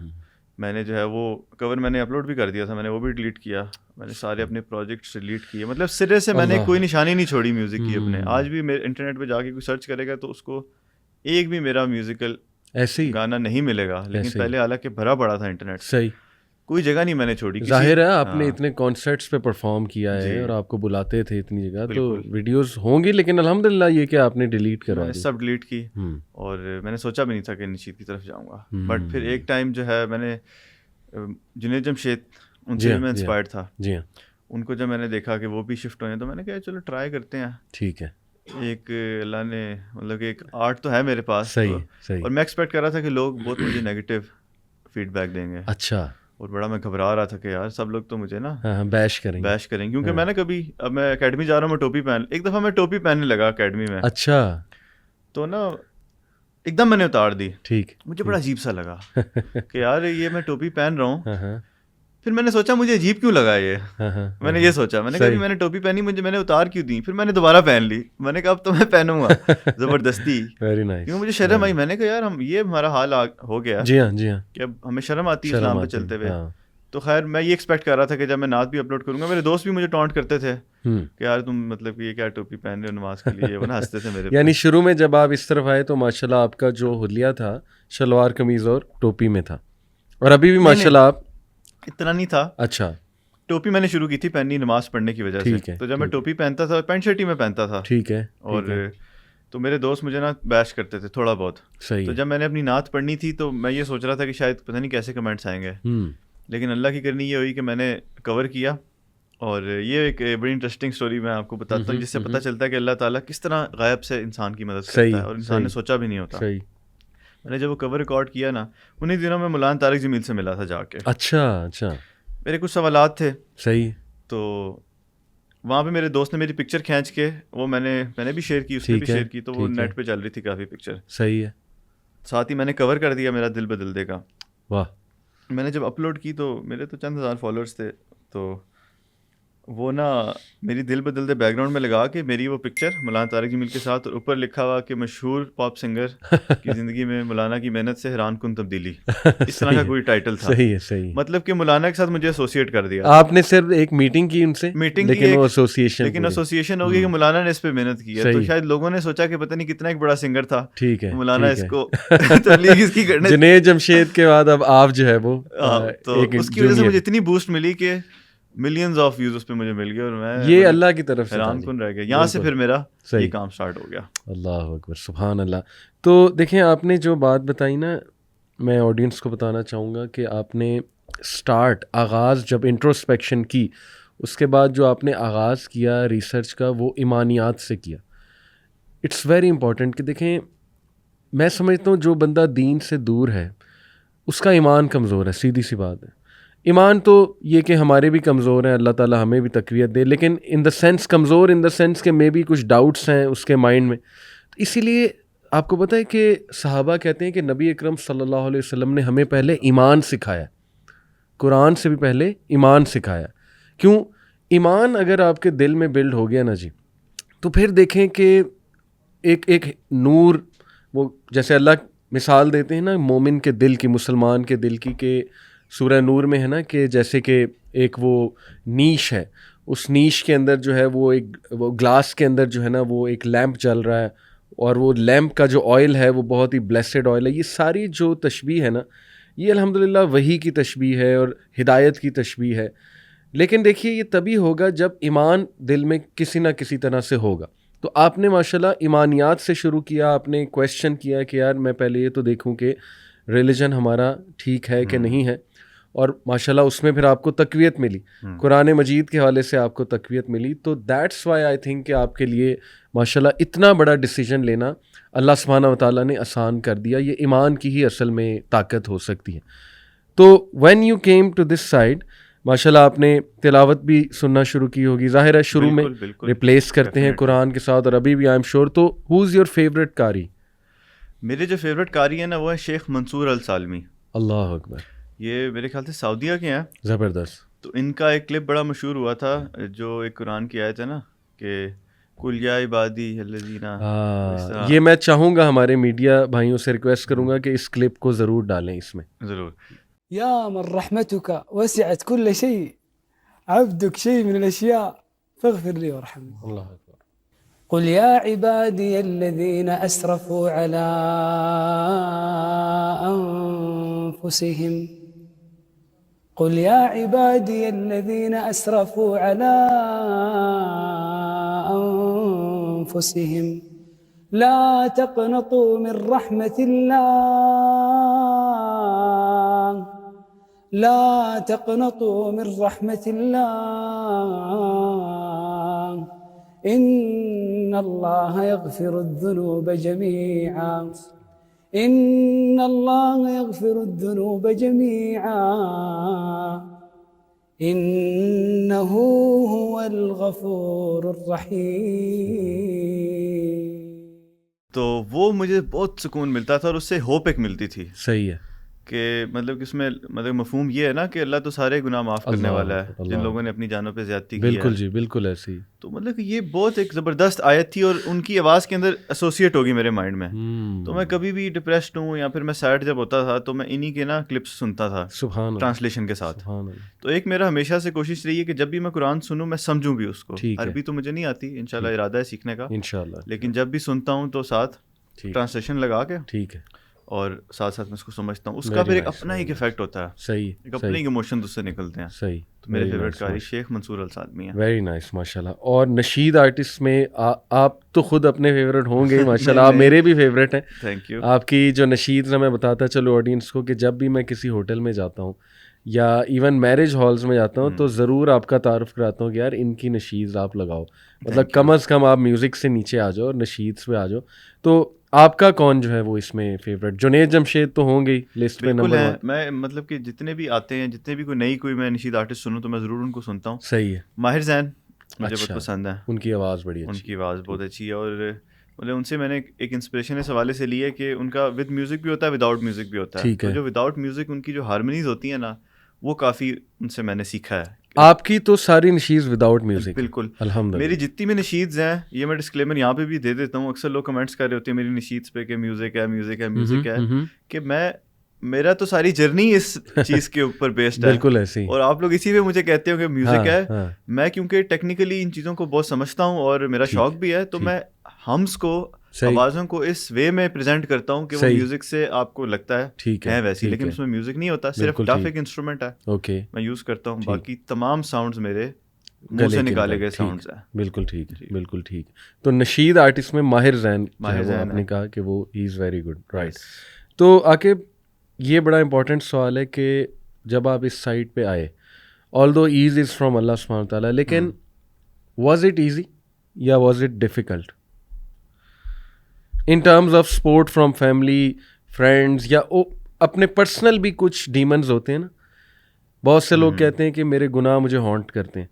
میں نے جو ہے وہ کور میں نے اپلوڈ بھی کر دیا تھا, میں نے وہ بھی ڈیلیٹ کیا. میں نے سارے اپنے پروجیکٹس ڈیلیٹ کیے, مطلب سرے سے میں نے کوئی نشانی نہیں چھوڑی میوزک کی اپنے. آج بھی میرے انٹرنیٹ پہ جا کے کوئی سرچ کرے گا تو اس کو ایک بھی میرا میوزیکل ایسے گانا نہیں ملے گا. لیکن پہلے حالانکہ بھرا پڑا تھا انٹرنیٹ, صحیح, کوئی جگہ نہیں میں نے چھوڑی. ظاہر ہے آپ نے اتنے کانسرٹس پہ پرفارم کیا ہے اور آپ کو بلاتے تھے اتنی جگہ, تو ویڈیوز ہوں گی, لیکن الحمدللہ یہ کہ آپ نے ڈیلیٹ کرا, میں نے سب ڈیلیٹ کی. اور میں نے سوچا بھی نہیں تھا کہ نشید کی طرف جاؤں گا. بٹ پھر ایک ٹائم جو ہے میں نے جنید جمشید, ان سے میں انسپائرڈ تھا. جی ہاں, ان کو جب میں نے دیکھا کہ وہ بھی شفٹ ہوئے ہیں تو میں نے کہا چلو ٹرائی کرتے ہیں. ٹھیک ہے. ایک اللہ نے مطلب کہ ایک آرٹ تو ہے میرے پاس. صحیح, صحیح. اور میں ایکسپیکٹ کر رہا تھا کہ لوگ بہت مجھے نیگیٹو فیڈ بیک دیں گے. اچھا. اور بڑا میں گھبرا رہا تھا کہ یار سب لوگ تو مجھے نا بیش کریں کیونکہ میں نے کبھی, اب میں اکیڈمی جا رہا ہوں, میں ٹوپی پہن, ایک دفعہ میں ٹوپی پہننے لگا اکیڈمی میں. اچھا. تو نا ایک دم میں نے اتار دی. ٹھیک. مجھے بڑا عجیب سا لگا کہ یار یہ میں ٹوپی پہن رہا ہوں. پھر میں نے سوچا مجھے عجیب کیوں لگا یہ, میں نے یہ سوچا, میں نے کہا میں نے ٹوپی پہنی, میں نے اتار کیوں دی. پھر میں نے دوبارہ پہن لی. میں نے کہا اب تو میں پہنوں گا زبردستی, کیونکہ مجھے شرم آئی. میں نے کہا یار ہم یہ ہمارا حال ہو گیا. جی ہاں, جی ہاں, کہ اب ہمیں شرم آتی ہے اسلام پہ چلتے ہوئے. تو خیر میں یہ ایکسپیکٹ کر رہا تھا کہ جب میں نعت بھی اپلوڈ کروں گا, میرے دوست بھی مجھے ٹونٹ کرتے تھے کہ یار تم مطلب کہ یہ کیا ٹوپی پہن رہے ہو نماز کے لیے, وہ نا ہنستے تھے میرے. یعنی شروع میں جب آپ اس طرف آئے تو ماشاء اللہ آپ کا جو حلیہ تھا شلوار قمیض اور ٹوپی میں تھا, اور ابھی بھی ماشاء اللہ آپ اتنا نہیں تھا. اچھا. ٹوپی میں نے شروع کی تھی پہننی نماز پڑھنے کی وجہ سے, تو جب میں ٹوپی پہنتا تھا پینٹ شرٹ ہی میں پہنتا تھا. ٹھیک ہے. اور تو میرے دوست مجھے نا بیش کرتے تھے تھوڑا بہت. صحیح. تو جب میں نے اپنی نعت پڑھنی تھی تو میں یہ سوچ رہا تھا کہ شاید پتہ نہیں کیسے کمنٹس آئیں گے, لیکن اللہ کی کرنی یہ ہوئی کہ میں نے کور کیا. اور یہ ایک بڑی انٹرسٹنگ اسٹوری میں آپ کو بتاتا ہوں, جس سے پتہ چلتا ہے کہ اللہ تعالیٰ کس طرح غائب سے انسان کی مدد کرتا ہے, اور انسان نے سوچا بھی نہیں ہوتا. میں نے جب وہ کور ریکارڈ کیا نا, انہیں دنوں میں مولانا طارق جمیل سے ملا تھا جا کے. اچھا. اچھا. میرے کچھ سوالات تھے. صحیح. تو وہاں پہ میرے دوست نے میری پکچر کھینچ کے, وہ میں نے بھی شیئر کی, اس نے بھی شیئر کی, تو وہ نیٹ پہ چل رہی تھی کافی پکچر. صحیح ہے. ساتھ ہی میں نے کور کر دیا میرا دل بدل دے کا. واہ. میں نے جب اپلوڈ کی تو میرے تو چند ہزار فالوورس تھے, تو وہ نا میری دل بدل دے بیک گراؤنڈ میں لگا کے میری وہ پکچر مولانا طارق جمیل کے ساتھ, اور اوپر لکھا ہوا کہ مشہور پاپ سنگر کی زندگی میں مولانا کی محنت سے حیران کن تبدیلی, اس طرح کا کوئی ٹائٹل تھا. صحیح ہے. صحیح. مطلب کہ مولانا کے ساتھ مجھے ایسوسیٹ کر دیا. آپ نے صرف ایک میٹنگ کی ان سے, لیکن وہ ایسوسیشن ہو گئی کہ مولانا نے اس پہ محنت کی ہے, تو شاید لوگوں نے سوچا کہ پتہ نہیں کتنا ایک بڑا سنگر تھا. ٹھیک ہے. مولانا اس کو تبلیغ اس کی کرنے, جنید جمشید کے بعد اب آپ جو ہے وہ, تو اس کی وجہ سے مجھے اتنی بوسٹ ملی کہ ملینز آف ویوز اس پہ مجھے مل گئے, اور میں یہ اللہ کی طرف سے حیران کن رہ گیا. یہاں سے پھر میرا یہ کام سٹارٹ ہو گیا. اللہ اکبر, سبحان اللہ. تو دیکھیں آپ نے جو بات بتائی نا, میں آڈینس کو بتانا چاہوں گا کہ آپ نے آغاز جب انٹروسپیکشن کی, اس کے بعد جو آپ نے آغاز کیا ریسرچ کا, وہ ایمانیات سے کیا. اٹس ویری امپورٹنٹ کہ دیکھیں, میں سمجھتا ہوں جو بندہ دین سے دور ہے اس کا ایمان کمزور ہے, سیدھی سی بات ہے. ایمان تو یہ کہ ہمارے بھی کمزور ہیں, اللہ تعالیٰ ہمیں بھی تقویت دے, لیکن ان دا سینس کمزور ان دا سینس کہ میں بھی کچھ ڈاؤٹس ہیں اس کے مائنڈ میں. اسی لیے آپ کو پتہ ہے کہ صحابہ کہتے ہیں کہ نبی اکرم صلی اللہ علیہ وسلم نے ہمیں پہلے ایمان سکھایا, قرآن سے بھی پہلے ایمان سکھایا. کیوں؟ ایمان اگر آپ کے دل میں بلڈ ہو گیا نا جی, تو پھر دیکھیں کہ ایک نور, وہ جیسے اللہ مثال دیتے ہیں نا مومن کے دل کی, مسلمان کے دل کی, کہ سورہ نور میں ہے نا کہ جیسے کہ ایک وہ نیش ہے, اس نیش کے اندر جو ہے وہ گلاس کے اندر جو ہے نا وہ ایک لیمپ جل رہا ہے, اور وہ لیمپ کا جو آئل ہے وہ بہت ہی بلیسڈ آئل ہے. یہ ساری جو تشبیہ ہے نا یہ الحمدللہ وحی کی تشبیہ ہے اور ہدایت کی تشبیہ ہے. لیکن دیکھیے یہ تبھی ہوگا جب ایمان دل میں کسی نہ کسی طرح سے ہوگا. تو آپ نے ماشاءاللہ ایمانیات سے شروع کیا, آپ نے کویسچن کیا کہ یار میں پہلے یہ تو دیکھوں کہ ریلیجن ہمارا ٹھیک ہے کہ نہیں ہے, اور ماشاءاللہ اس میں پھر آپ کو تقویت ملی, قرآن مجید کے حوالے سے آپ کو تقویت ملی. تو دیٹس وائی آئی تھنک کہ آپ کے لیے ماشاءاللہ اتنا بڑا ڈیسیجن لینا اللہ سبحانہ و تعالیٰ نے آسان کر دیا. یہ ایمان کی ہی اصل میں طاقت ہو سکتی ہے. تو when you came to this side ماشاءاللہ آپ نے تلاوت بھی سننا شروع کی ہوگی, ظاہر ہے شروع میں ریپلیس کرتے ہیں قرآن کے ساتھ, اور ابھی بھی آئی ایم شیور. تو ہو از یور فیوریٹ قاری؟ میرے جو فیوریٹ قاری ہیں نا وہ ہے شیخ منصور السالمی. اللہ اکبر. یہ میرے خیال سے سعودیہ کے ہیں. زبردست. تو ان کا ایک کلپ بڑا مشہور ہوا تھا, جو ایک قرآن کی آیت ہے نا کہ کل یا عبادی الذین, یہ میں چاہوں گا ہمارے میڈیا بھائیوں سے ریکویسٹ کروں گا کہ اس کلپ کو ضرور ڈالیں اس میں. ضرور. یا من رحمتک وسعت كل شيء عبدك شيء من الاشياء فاغفر لي وارحمني. اللہ اکبر. قل يا عبادي الذين اسرفوا على انفسهم قل يا عبادي الذين اسرفوا على انفسهم لا تقنطوا من رحمة الله لا تقنطوا من رحمة الله إن الله يغفر الذنوب جميعا إن الله يغفر الذنوب جميعا إنه هو الغفور الرحيم. تو وہ مجھے بہت سکون ملتا تھا اور اس سے ہوپ ایک ملتی تھی. صحیح ہے کہ مطلب کہ اس میں مطلب مفہوم یہ ہے نا کہ اللہ تو سارے گناہ معاف کرنے والا ہے جن لوگوں نے اپنی جانوں پہ زیادتی کی ہے. بالکل جی, بالکل ایسی. تو مطلب کہ یہ بہت ایک زبردست آیت تھی اور ان کی آواز کے اندر ایسوسیٹ ہوگی میرے مائنڈ میں. تو میں کبھی بھی ڈپریسڈ ہوں یا پھر میں سیڈ جب ہوتا تھا تو میں انہی کے نا کلپس سنتا تھا ٹرانسلیشن کے ساتھ. تو ایک میرا ہمیشہ سے کوشش رہی ہے کہ جب بھی میں قرآن سنوں میں سمجھوں بھی اس کو. عربی تو مجھے نہیں آتی, انشاءاللہ ارادہ ہے سیکھنے کا انشاءاللہ, لیکن جب بھی سنتا ہوں تو ساتھ ٹرانسلیشن لگا کے ٹھیک ہے اور ساتھ ساتھ میں اس کو سمجھتا ہوں. اس کا پھر ایک اپنا ایک ایفیکٹ ہوتا ہے. صحیح. ایک اپنے ایک ایموشن اس سے نکلتے ہیں. صحیح. تو میرے فیوریٹ قاری شیخ منصور السالمی ہیں. ویری نائس ماشاءاللہ. اور نشید آرٹسٹ میں آپ تو خود اپنے فیوریٹ ہوں گے ماشاءاللہ, آپ میرے بھی فیوریٹ ہیں. Thank you. آپ کی جو نشید میں بتاتا چلو آڈینس کو کہ جب بھی میں کسی ہوٹل میں جاتا ہوں یا ایون میرج ہالز میں جاتا ہوں تو ضرور آپ کا تعارف کراتا ہوں کہ یار ان کی نشید آپ لگاؤ, مطلب کم از کم آپ میوزک سے نیچے آ جاؤ اور نشید پہ آ جاؤ. تو آپ کا کون جو ہے وہ اس میں فیوریٹ؟ جنید جمشید تو ہوں گے لسٹ پہ نمبر 1. میں مطلب کہ جتنے بھی آتے ہیں, جتنے بھی کوئی میں نشید آرٹسٹ سنوں تو میں ضرور ان کو سنتا ہوں. صحیح ہے. ماہر زین مجھے بہت پسند ہے, ان کی آواز بڑی اچھی, ان کی آواز بہت اچھی ہے. اور مطلب ان سے میں نے ایک انسپریشن اس حوالے سے لی ہے کہ ان کا ود میوزک بھی ہوتا ہے, وداؤٹ میوزک بھی ہوتا ہے. تو جو وداؤٹ میوزک ان کی جو ہارمونیز ہوتی ہیں نا وہ کافی ان سے میں نے سیکھا ہے. آپ کی تو ساری نشیز وداؤٹ میوزک؟ بالکل الحمدللہ. میری جتنی بھی نشیدز ہیں, یہ میں ڈسکلیمر یہاں پہ بھی دے دیتا ہوں, اکثر لوگ کمنٹس کر رہے ہوتے ہیں میری نشیدز پہ کہ میوزک ہے میوزک ہے میوزک ہے, کہ میرا تو ساری جرنی اس چیز کے اوپر بیسڈ ہے. بالکل ایسے. اور آپ لوگ اسی پہ مجھے کہتے ہو کہ میوزک ہے. میں کیونکہ ٹیکنیکلی ان چیزوں کو بہت سمجھتا ہوں اور میرا شوق بھی ہے, تو میں ہمس کو آوازوں کو اس وے میں پریزنٹ کرتا ہوں کہ وہ میوزک سے آپ کو لگتا ہے ٹھیک ہے ویسی, لیکن اس میں میوزک نہیں ہوتا, صرف ڈف ایک انسٹرومنٹ ہے میں یوز کرتا ہوں, باقی تمام ساؤنڈز میرے منہ سے نکالے گئے ساؤنڈز ہیں. بالکل ٹھیک, بالکل ٹھیک. تو نشید آرٹسٹ میں ماہر زین آپ نے کہا کہ وہ ہی از ویری گڈ, رائٹ. تو عاقب یہ بڑا امپورٹنٹ سوال ہے کہ جب آپ اس سائٹ پہ آئے, آل دو ایز از فرام اللہ سبحانہ و تعالیٰ, لیکن واز اٹ ایزی یا was it difficult in terms of support from family friends, یا اپنے پرسنل بھی کچھ ڈیمنز ہوتے ہیں نا, بہت سے لوگ کہتے ہیں کہ میرے گناہ مجھے ہانٹ کرتے ہیں,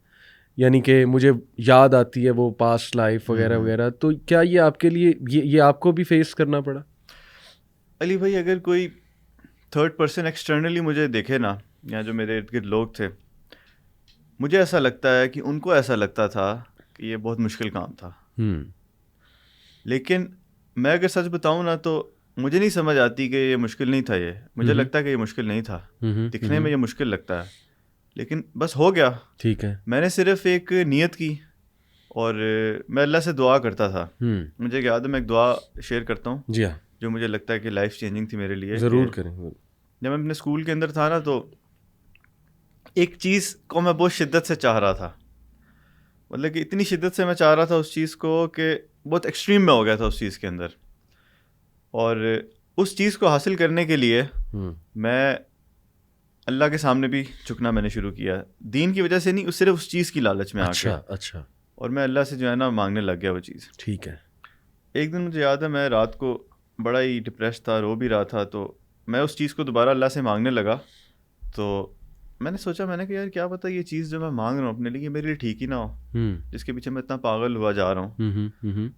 یعنی کہ مجھے یاد آتی ہے وہ پاسٹ لائف وغیرہ وغیرہ. تو کیا یہ آپ کے لیے یہ آپ کو بھی فیس کرنا پڑا؟ علی بھائی, اگر کوئی تھرڈ پرسن ایکسٹرنلی مجھے دیکھے نا, یا جو میرے ارد گرد لوگ تھے, مجھے ایسا لگتا ہے کہ ان کو ایسا لگتا تھا کہ یہ بہت مشکل کام تھا. لیکن میں اگر سچ بتاؤں نا تو مجھے نہیں سمجھ آتی کہ یہ مشکل نہیں تھا. یہ مجھے لگتا ہے کہ یہ مشکل نہیں تھا, دکھنے میں یہ مشکل لگتا ہے, لیکن بس ہو گیا. ٹھیک ہے. میں نے صرف ایک نیت کی اور میں اللہ سے دعا کرتا تھا. مجھے یاد ہے, میں ایک دعا شیئر کرتا ہوں جی ہاں, جو مجھے لگتا ہے کہ لائف چینجنگ تھی میرے لیے. ضرور کریں. جب میں اپنے اسکول کے اندر تھا نا, تو ایک چیز کو میں بہت شدت سے چاہ رہا تھا, مطلب کہ اتنی شدت سے میں چاہ رہا تھا اس چیز کو کہ بہت ایکسٹریم میں ہو گیا تھا اس چیز کے اندر. اور اس چیز کو حاصل کرنے کے لیے میں اللہ کے سامنے بھی جھکنا میں نے شروع کیا, دین کی وجہ سے نہیں, صرف اس چیز کی لالچ میں آ کے. اچھا. اور میں اللہ سے جو ہے نا مانگنے لگ گیا وہ چیز. ٹھیک ہے. ایک دن مجھے یاد ہے, میں رات کو بڑا ہی ڈپریس تھا, رو بھی رہا تھا, تو میں اس چیز کو دوبارہ اللہ سے مانگنے لگا. تو میں نے سوچا, میں نے کہا یار کیا پتہ یہ چیز جو میں مانگ رہا ہوں اپنے لیے میرے لیے ٹھیک ہی نہ ہو, جس کے پیچھے میں اتنا پاگل ہوا جا رہا ہوں.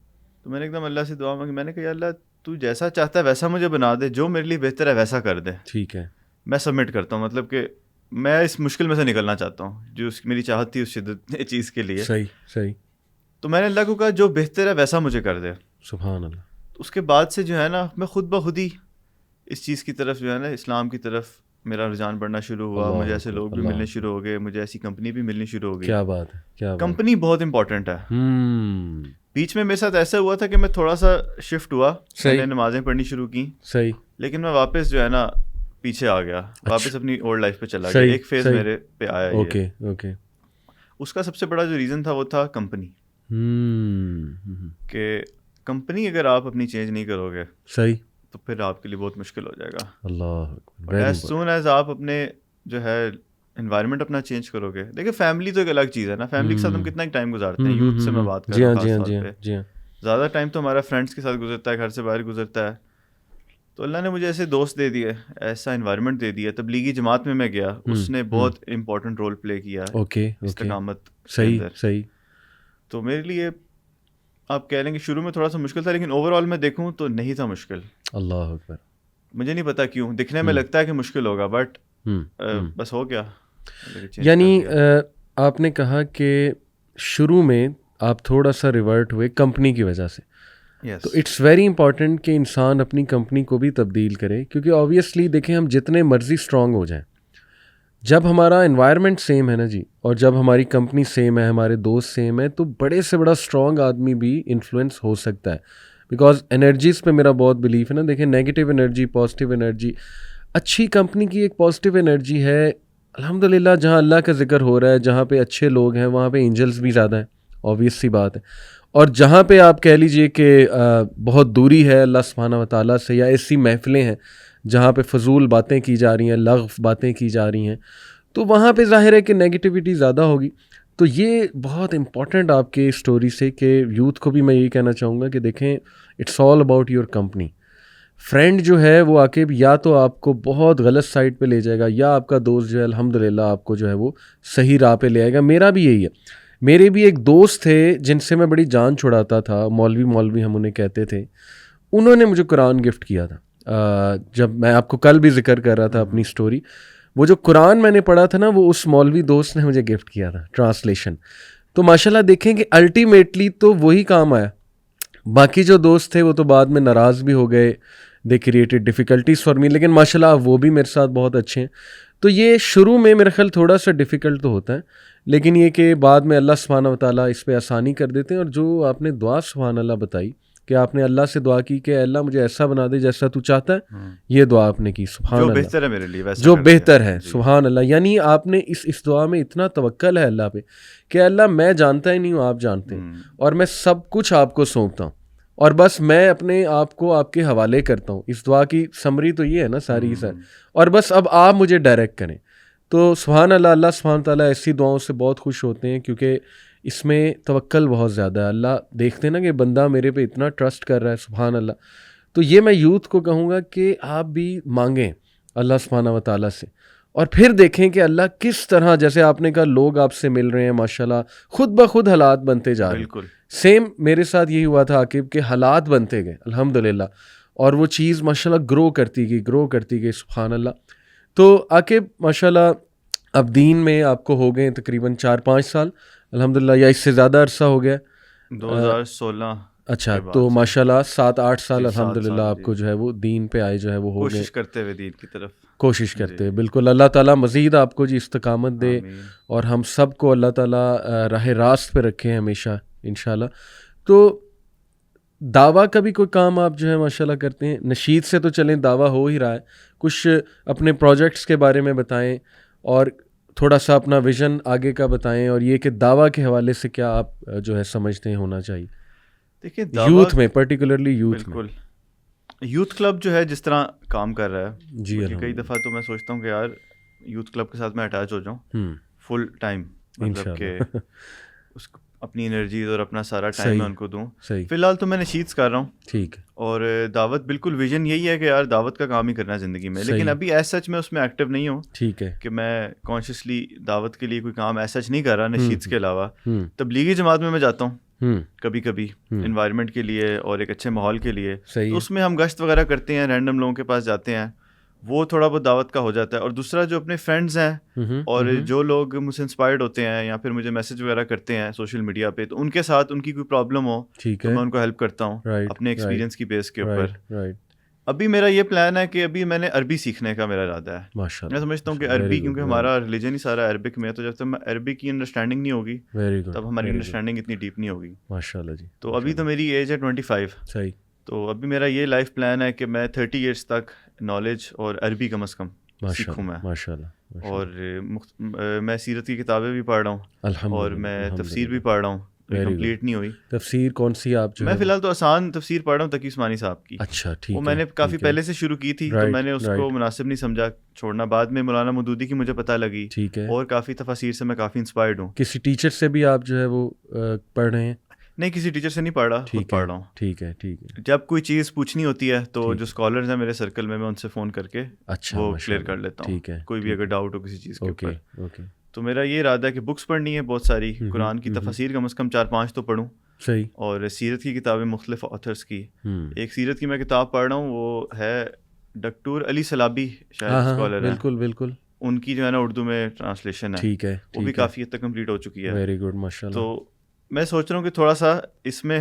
تو میں نے ایک دم اللہ سے دعا مانگی. میں نے کہا یا اللہ تو جیسا چاہتا ہے ویسا مجھے بنا دے, جو میرے لیے بہتر ہے ویسا کر دے. ٹھیک ہے. میں سبمٹ کرتا ہوں, مطلب کہ میں اس مشکل میں سے نکلنا چاہتا ہوں, جو میری چاہت تھی اس شدت چیز کے لیے. صحیح. تو میں نے اللہ کو کہا جو بہتر ہے ویسا مجھے کر دے. سبحان اللہ. اس کے بعد سے جو ہے نا میں خود بخود ہی اس چیز کی طرف جو ہے نا, اسلام کی طرف میرا رجحان بڑھنا شروع ہوا. مجھے ایسے لوگ بھی ملنے شروع ہو گئے, مجھے ایسی کمپنی بھی ملنی شروع ہو گئی. کیا بات ہے. کمپنی بہت امپورٹنٹ ہے. بیچ میں میرے ساتھ ایسا ہوا تھا کہ میں تھوڑا سا شفٹ ہوا, میں نے نمازیں پڑھنی شروع کی. صحیح. لیکن میں واپس جو ہے نا پیچھے آ گیا, واپس اپنی اولڈ لائف پہ چلا گیا. ایک فیز میرے پہ آیا. اوکے. اس کا سب سے بڑا جو ریزن تھا وہ تھا کمپنی. کہ کمپنی اگر آپ اپنی چینج نہیں کرو گے صحیح تو پھر آپ کے لیے بہت مشکل ہو جائے گا. اللہ. ایز سون ایز آپ اپنے جو ہے انوائرمنٹ اپنا چینج کرو گے. دیکھیں فیملی تو ایک الگ چیز ہے نا, فیملی کے ساتھ ہم کتنا ٹائم گزارتے ہیں, یوتھ سے میں بات کر رہا ہوں خاص طور پہ, زیادہ ٹائم تو ہمارا فرینڈس کے ساتھ گزرتا ہے, گھر سے باہر گزرتا ہے. تو اللہ نے مجھے ایسے دوست دے دیے, ایسا انوائرمنٹ دے دیا. تبلیغی جماعت میں گیا, اس نے بہت امپورٹنٹ رول پلے کیا استقامت. صحیح. تو میرے لیے آپ کہہ لیں کہ شروع میں تھوڑا سا مشکل تھا, لیکن اوور آل میں دیکھوں تو نہیں تھا مشکل. اللہ اکبر. مجھے نہیں پتا کیوں, دکھنے میں لگتا ہے کہ مشکل ہوگا, بٹ بس ہو گیا. یعنی آپ نے کہا کہ شروع میں آپ تھوڑا سا ریورٹ ہوئے کمپنی کی وجہ سے. تو اٹس ویری امپورٹنٹ کہ انسان اپنی کمپنی کو بھی تبدیل کرے, کیونکہ آبویسلی دیکھیں ہم جتنے مرضی اسٹرانگ ہو جائیں, جب ہمارا انوائرمنٹ سیم ہے نا جی, اور جب ہماری کمپنی سیم ہے, ہمارے دوست سیم ہے, تو بڑے سے بڑا اسٹرانگ آدمی بھی انفلوئنس ہو سکتا ہے. بیکاز انرجیز پہ میرا بہت بلیف ہے نا. دیکھیں نیگیٹو انرجی, پازیٹیو انرجی, اچھی کمپنی کی ایک پازیٹیو انرجی ہے. الحمدللہ جہاں اللہ کا ذکر ہو رہا ہے, جہاں پہ اچھے لوگ ہیں, وہاں پہ اینجلس بھی زیادہ ہیں, آبویس سی بات ہے. اور جہاں پہ آپ کہہ لیجئے کہ بہت دوری ہے اللہ سبحانہ و تعالیٰ سے, یا ایسی محفلیں ہیں جہاں پہ فضول باتیں کی جا رہی ہیں, لغو باتیں کی جا رہی ہیں, تو وہاں پہ ظاہر ہے کہ نیگیٹیوٹی زیادہ ہوگی. تو یہ بہت امپورٹنٹ آپ کے اسٹوری سے, کہ یوتھ کو بھی میں یہی کہنا چاہوں گا کہ دیکھیں it's all about your company. Friend جو ہے وہ آ کے یا تو آپ کو بہت غلط سائڈ پہ لے جائے گا, یا آپ کا دوست جو ہے الحمدللہ آپ کو جو ہے وہ صحیح راہ پہ لے آئے گا. میرا بھی یہی ہے. میرے بھی ایک دوست تھے جن سے میں بڑی جان چھڑاتا تھا, مولوی ہم انہیں کہتے تھے. انہوں نے مجھے قرآن گفٹ کیا تھا. جب میں آپ کو کل بھی ذکر کر رہا تھا اپنی اسٹوری, وہ جو قرآن میں نے پڑھا تھا نا, وہ اس مولوی دوست نے مجھے گفٹ کیا تھا, ٹرانسلیشن. تو ماشاءاللہ دیکھیں کہ الٹیمیٹلی تو وہی کام آیا. باقی جو دوست تھے وہ تو بعد میں ناراض بھی ہو گئے, they created difficulties for me, لیکن ماشاءاللہ وہ بھی میرے ساتھ بہت اچھے ہیں. تو یہ شروع میں میرا خیال تھوڑا سا ڈیفیکلٹ تو ہوتا ہے, لیکن یہ کہ بعد میں اللہ سبحانہ و تعالیٰ اس پہ آسانی کر دیتے ہیں. اور جو آپ نے دعا سبحان اللہ بتائی کہ آپ نے اللہ سے دعا کی کہ اللہ مجھے ایسا بنا دے جیسا تو چاہتا ہے, یہ دعا آپ نے کی سبحان اللہ, جو بہتر ہے میرے لیے ویسا جو بہتر ہے. سبحان اللہ. یعنی آپ نے اس دعا میں اتنا توکل ہے اللہ پہ کہ اللہ میں جانتا ہی نہیں ہوں, آپ جانتے ہیں, اور میں سب کچھ آپ کو سونپتا ہوں, اور بس میں اپنے آپ کو آپ کے حوالے کرتا ہوں. اس دعا کی سمری تو یہ ہے نا ساری کی ساری, اور بس اب آپ مجھے ڈائریکٹ کریں. تو سبحان اللہ, اللہ سبحانہ تعالیٰ ایسی دعاؤں سے بہت خوش ہوتے ہیں, کیونکہ اس میں توکل بہت زیادہ ہے. اللہ دیکھتے ہیں نا کہ بندہ میرے پہ اتنا ٹرسٹ کر رہا ہے, سبحان اللہ. تو یہ میں یوتھ کو کہوں گا کہ آپ بھی مانگیں اللہ سبحانہ و تعالیٰ سے, اور پھر دیکھیں کہ اللہ کس طرح, جیسے آپ نے کہا لوگ آپ سے مل رہے ہیں ماشاءاللہ, خود بخود حالات بنتے جا رہے ہیں. بالکل سیم میرے ساتھ یہی ہوا تھا عاقب, کہ حالات بنتے گئے الحمدللہ, اور وہ چیز ماشاءاللہ گرو کرتی گئی سبحان اللہ. تو عاقب ماشاءاللہ اب دین میں آپ کو ہو گئے تقریباً 4-5 سال الحمدللہ, یا اس سے زیادہ عرصہ ہو گیا؟ 2016. اچھا, تو ماشاءاللہ 7-8 سال الحمدللہ آپ کو جو ہے وہ دین پہ آئے جو ہے وہ ہو گئے, کوشش کرتے ہوئے دین کی طرف کوشش کرتے ہیں. بالکل, اللہ تعالیٰ مزید آپ کو جی استقامت دے, اور ہم سب کو اللہ تعالیٰ راہ راست پہ رکھے ہمیشہ انشاءاللہ. تو دعویٰ کا بھی کوئی کام آپ جو ہے ماشاءاللہ کرتے ہیں؟ نشید سے تو چلیں دعویٰ ہو ہی رہا ہے, کچھ اپنے پروجیکٹس کے بارے میں بتائیں, اور تھوڑا سا اپنا ویژن آگے کا بتائیں, اور یہ کہ دعویٰ کے حوالے سے کیا آپ جو ہے سمجھتے ہیں ہونا چاہیے دیکھیے یوتھ میں, پرٹیکولرلی یوتھ میں؟ بالکل, یوتھ کلب جو ہے جس طرح کام کر رہا ہے جی, کئی دفعہ تو میں سوچتا ہوں کہ یار یوتھ کلب کے ساتھ میں اٹیچ ہو جاؤں فل ٹائم, مطلب کہ اس کو اپنی انرجیز اور اپنا سارا ٹائم میں ان کو دوں. فی الحال تو میں نشیدس کر رہا ہوں, ٹھیک, اور دعوت بالکل ویژن یہی ہے کہ یار دعوت کا کام ہی کرنا ہے زندگی میں, لیکن ابھی ایز سچ میں اس میں ایکٹیو نہیں ہوں. ٹھیک ہے, کہ میں کانشیسلی دعوت کے لیے کوئی کام ایز سچ نہیں کر رہا نشیدس کے علاوہ. تبلیغی جماعت میں جاتا ہوں کبھی کبھی انوائرمنٹ کے لیے اور ایک اچھے ماحول کے لیے, تو اس میں ہم گشت وغیرہ کرتے ہیں, رینڈم لوگوں کے پاس جاتے ہیں, وہ تھوڑا بہت دعوت کا ہو جاتا ہے. اور دوسرا جو اپنے فرینڈز ہیں اور جو لوگ مجھ سے انسپائرڈ ہوتے ہیں یا پھر مجھے میسج وغیرہ کرتے ہیں سوشل میڈیا پہ, تو ان کے ساتھ ان کی کوئی پرابلم ہو تو میں ان کو ہیلپ کرتا ہوں اپنے ایکسپیرینس کی بیس کے اوپر. ابھی میرا یہ پلان ہے کہ ابھی میں نے عربی سیکھنے کا میرا ارادہ ہے. میں سمجھتا ہوں کہ عربی, کیونکہ ہمارا ریلیجن ہی سارا عربک میں ہے, تو جب تک میں عربی کی انڈرسٹینڈنگ نہیں ہوگی تب ہماری انڈرسٹینڈنگ اتنی ڈیپ نہیں ہوگی. ماشاءاللہ جی. تو ابھی تو میری ایج ہے 25. صحیح. تو ابھی میرا یہ لائف پلان ہے کہ میں 30 ایئرس تک نالج اور عربی کم از کم سیکھوں میں ماشاءاللہ. اور میں سیرت کی کتابیں بھی پڑھ رہا ہوں, اور میں تفسیر بھی پڑھ رہا ہوں, کمپلیٹ نہیں ہوئی. تفسیر کون سی آپ جو؟ میں فی الحال تو آسان تفسیر پڑھ رہا ہوں تقی عثمانی صاحب کی. اچھا, ٹھیک. وہ میں نے کافی پہلے سے شروع کی تھی, تو میں نے اس کو مناسب نہیں سمجھا چھوڑنا. بعد میں مولانا مودودی کی مجھے پتہ لگی, ٹھیک ہے, اور کافی تفاسیر سے میں کافی انسپائرڈ ہوں. کسی ٹیچر سے بھی آپ جو ہے وہ پڑھ رہے ہیں؟ نہیں, کسی ٹیچر سے نہیں پڑھ رہا, خود پڑھ رہا ہوں. ٹھیک ہے, ٹھیک ہے. جب کوئی چیز پوچھنی ہوتی ہے تو جو اسکالرز ہیں میرے سرکل میں ان سے فون کر کے وہ کلیئر کر لیتا ہوں. ٹھیک ہے, کوئی بھی اگر ڈاؤٹ ہو کسی چیز کے اوپر. اوکے. تو میرا یہ ارادہ ہے کہ بکس پڑھنی ہے بہت ساری, قرآن کی تفاسیر کم از کم 4-5 تو پڑھوں. صحیح. اور سیرت کی کتابیں مختلف آتھرس کی. ایک سیرت کی میں کتاب پڑھ رہا ہوں, وہ ہے ڈاکٹر علی سلابی, شاید اسکالر ہیں. بالکل بالکل. ان کی جو ہے نا اردو میں ٹرانسلیشن ہے, ٹھیک ہے, وہ بھی کافی حد تک کمپلیٹ ہو چکی ہے. ویری گڈ, ماشاءاللہ. تو میں سوچ رہا ہوں کہ تھوڑا سا اس میں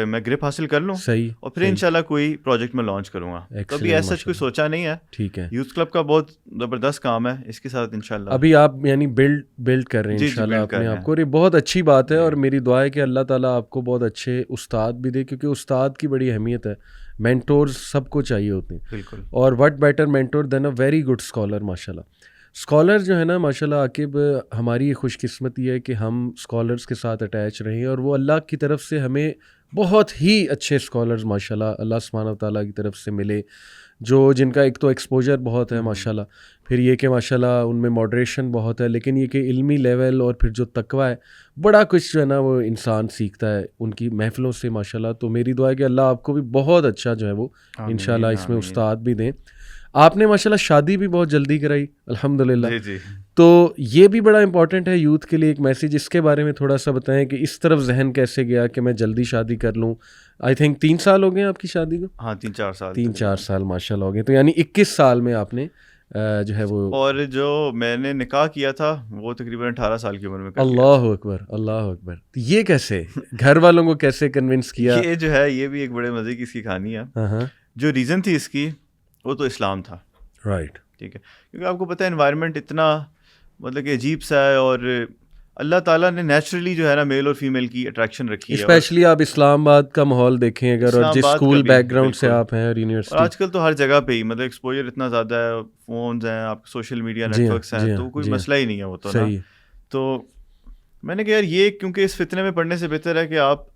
میں گرپ حاصل کر لوں, صحیح, اور پھر انشاءاللہ کوئی پروجیکٹ میں لانچ کروں گا. کبھی ایسا کوئی سوچا نہیں ہے. ٹھیک ہے. یوتھ کلب کا بہت زبردست کام ہے, اس کے ساتھ انشاءاللہ ابھی آپ یعنی بلڈ کر رہے ہیں انشاءاللہ اپنے آپ کو, اور یہ بہت اچھی بات ہے. اور میری دعا ہے کہ اللہ تعالیٰ آپ کو بہت اچھے استاد بھی دے, کیونکہ استاد کی بڑی اہمیت ہے. مینٹورز سب کو چاہیے ہوتے ہیں, بالکل. اور what better mentor than a very good scholar. ماشاءاللہ اسکالر جو ہے نا ماشاءاللہ عاقب, ہماری خوش قسمتی ہے کہ ہم اسکالرس کے ساتھ اٹیچ رہیں, اور وہ اللہ کی طرف سے ہمیں بہت ہی اچھے اسکالرز ماشاءاللہ اللہ سبحانہ و تعالیٰ کی طرف سے ملے, جو جن کا ایک تو ایکسپوجر بہت ہے ماشاءاللہ, پھر یہ کہ ماشاءاللہ ان میں ماڈریشن بہت ہے, لیکن یہ کہ علمی لیول اور پھر جو تقویٰ ہے, بڑا کچھ جو ہے نا وہ انسان سیکھتا ہے ان کی محفلوں سے ماشاءاللہ. تو میری دعا ہے کہ اللہ آپ کو بھی بہت اچھا جو ہے وہ انشاءاللہ اس میں استاد بھی دیں. آپ نے ماشاءاللہ شادی بھی بہت جلدی کرائی الحمدللہ. جی. تو یہ بھی بڑا امپورٹنٹ ہے یوتھ کے لیے ایک میسیج, اس کے بارے میں تھوڑا سا بتائیں کہ اس طرف ذہن کیسے گیا کہ میں جلدی شادی کر لوں. آئی تھنک 3 سال ہو گئے ہیں آپ کی شادی کو؟ ہاں, 3-4 سال. 3-4 سال ماشاءاللہ ہو گئے. تو یعنی 21 سال میں آپ نے جو ہے وہ, اور جو میں نے نکاح کیا تھا وہ تقریباً 18 سال کی عمر میں. اللہ اکبر, اللہ اکبر. یہ کیسے, گھر والوں کو کیسے کنونس کیا؟ یہ جو ہے یہ بھی ایک بڑے مزے کی اس کی کہانی ہے. جو ریزن تھی اس کی وہ تو اسلام تھا. رائٹ. ٹھیک ہے, کیونکہ آپ کو پتہ ہے انوائرمنٹ اتنا مطلب کہ عجیب سا ہے, اور اللہ تعالیٰ نے نیچرلی جو ہے نا میل اور فیمیل کی اٹریکشن رکھی ہے. اسپیشلی آپ اسلام آباد کا ماحول دیکھیں اگر, اور جس اسکول بیک گراؤنڈ سے آپ ہیں اور یونیورسٹی, آج کل تو ہر جگہ پہ ہی مطلب ایکسپوجر اتنا زیادہ ہے, فونز ہیں, آپ سوشل میڈیا نیٹ ورکس ہیں, تو کوئی مسئلہ ہی نہیں ہے وہ تو نا. تو میں نے کہا یار یہ کیونکہ اس فتنے میں پڑھنے سے بہتر ہے کہ آپ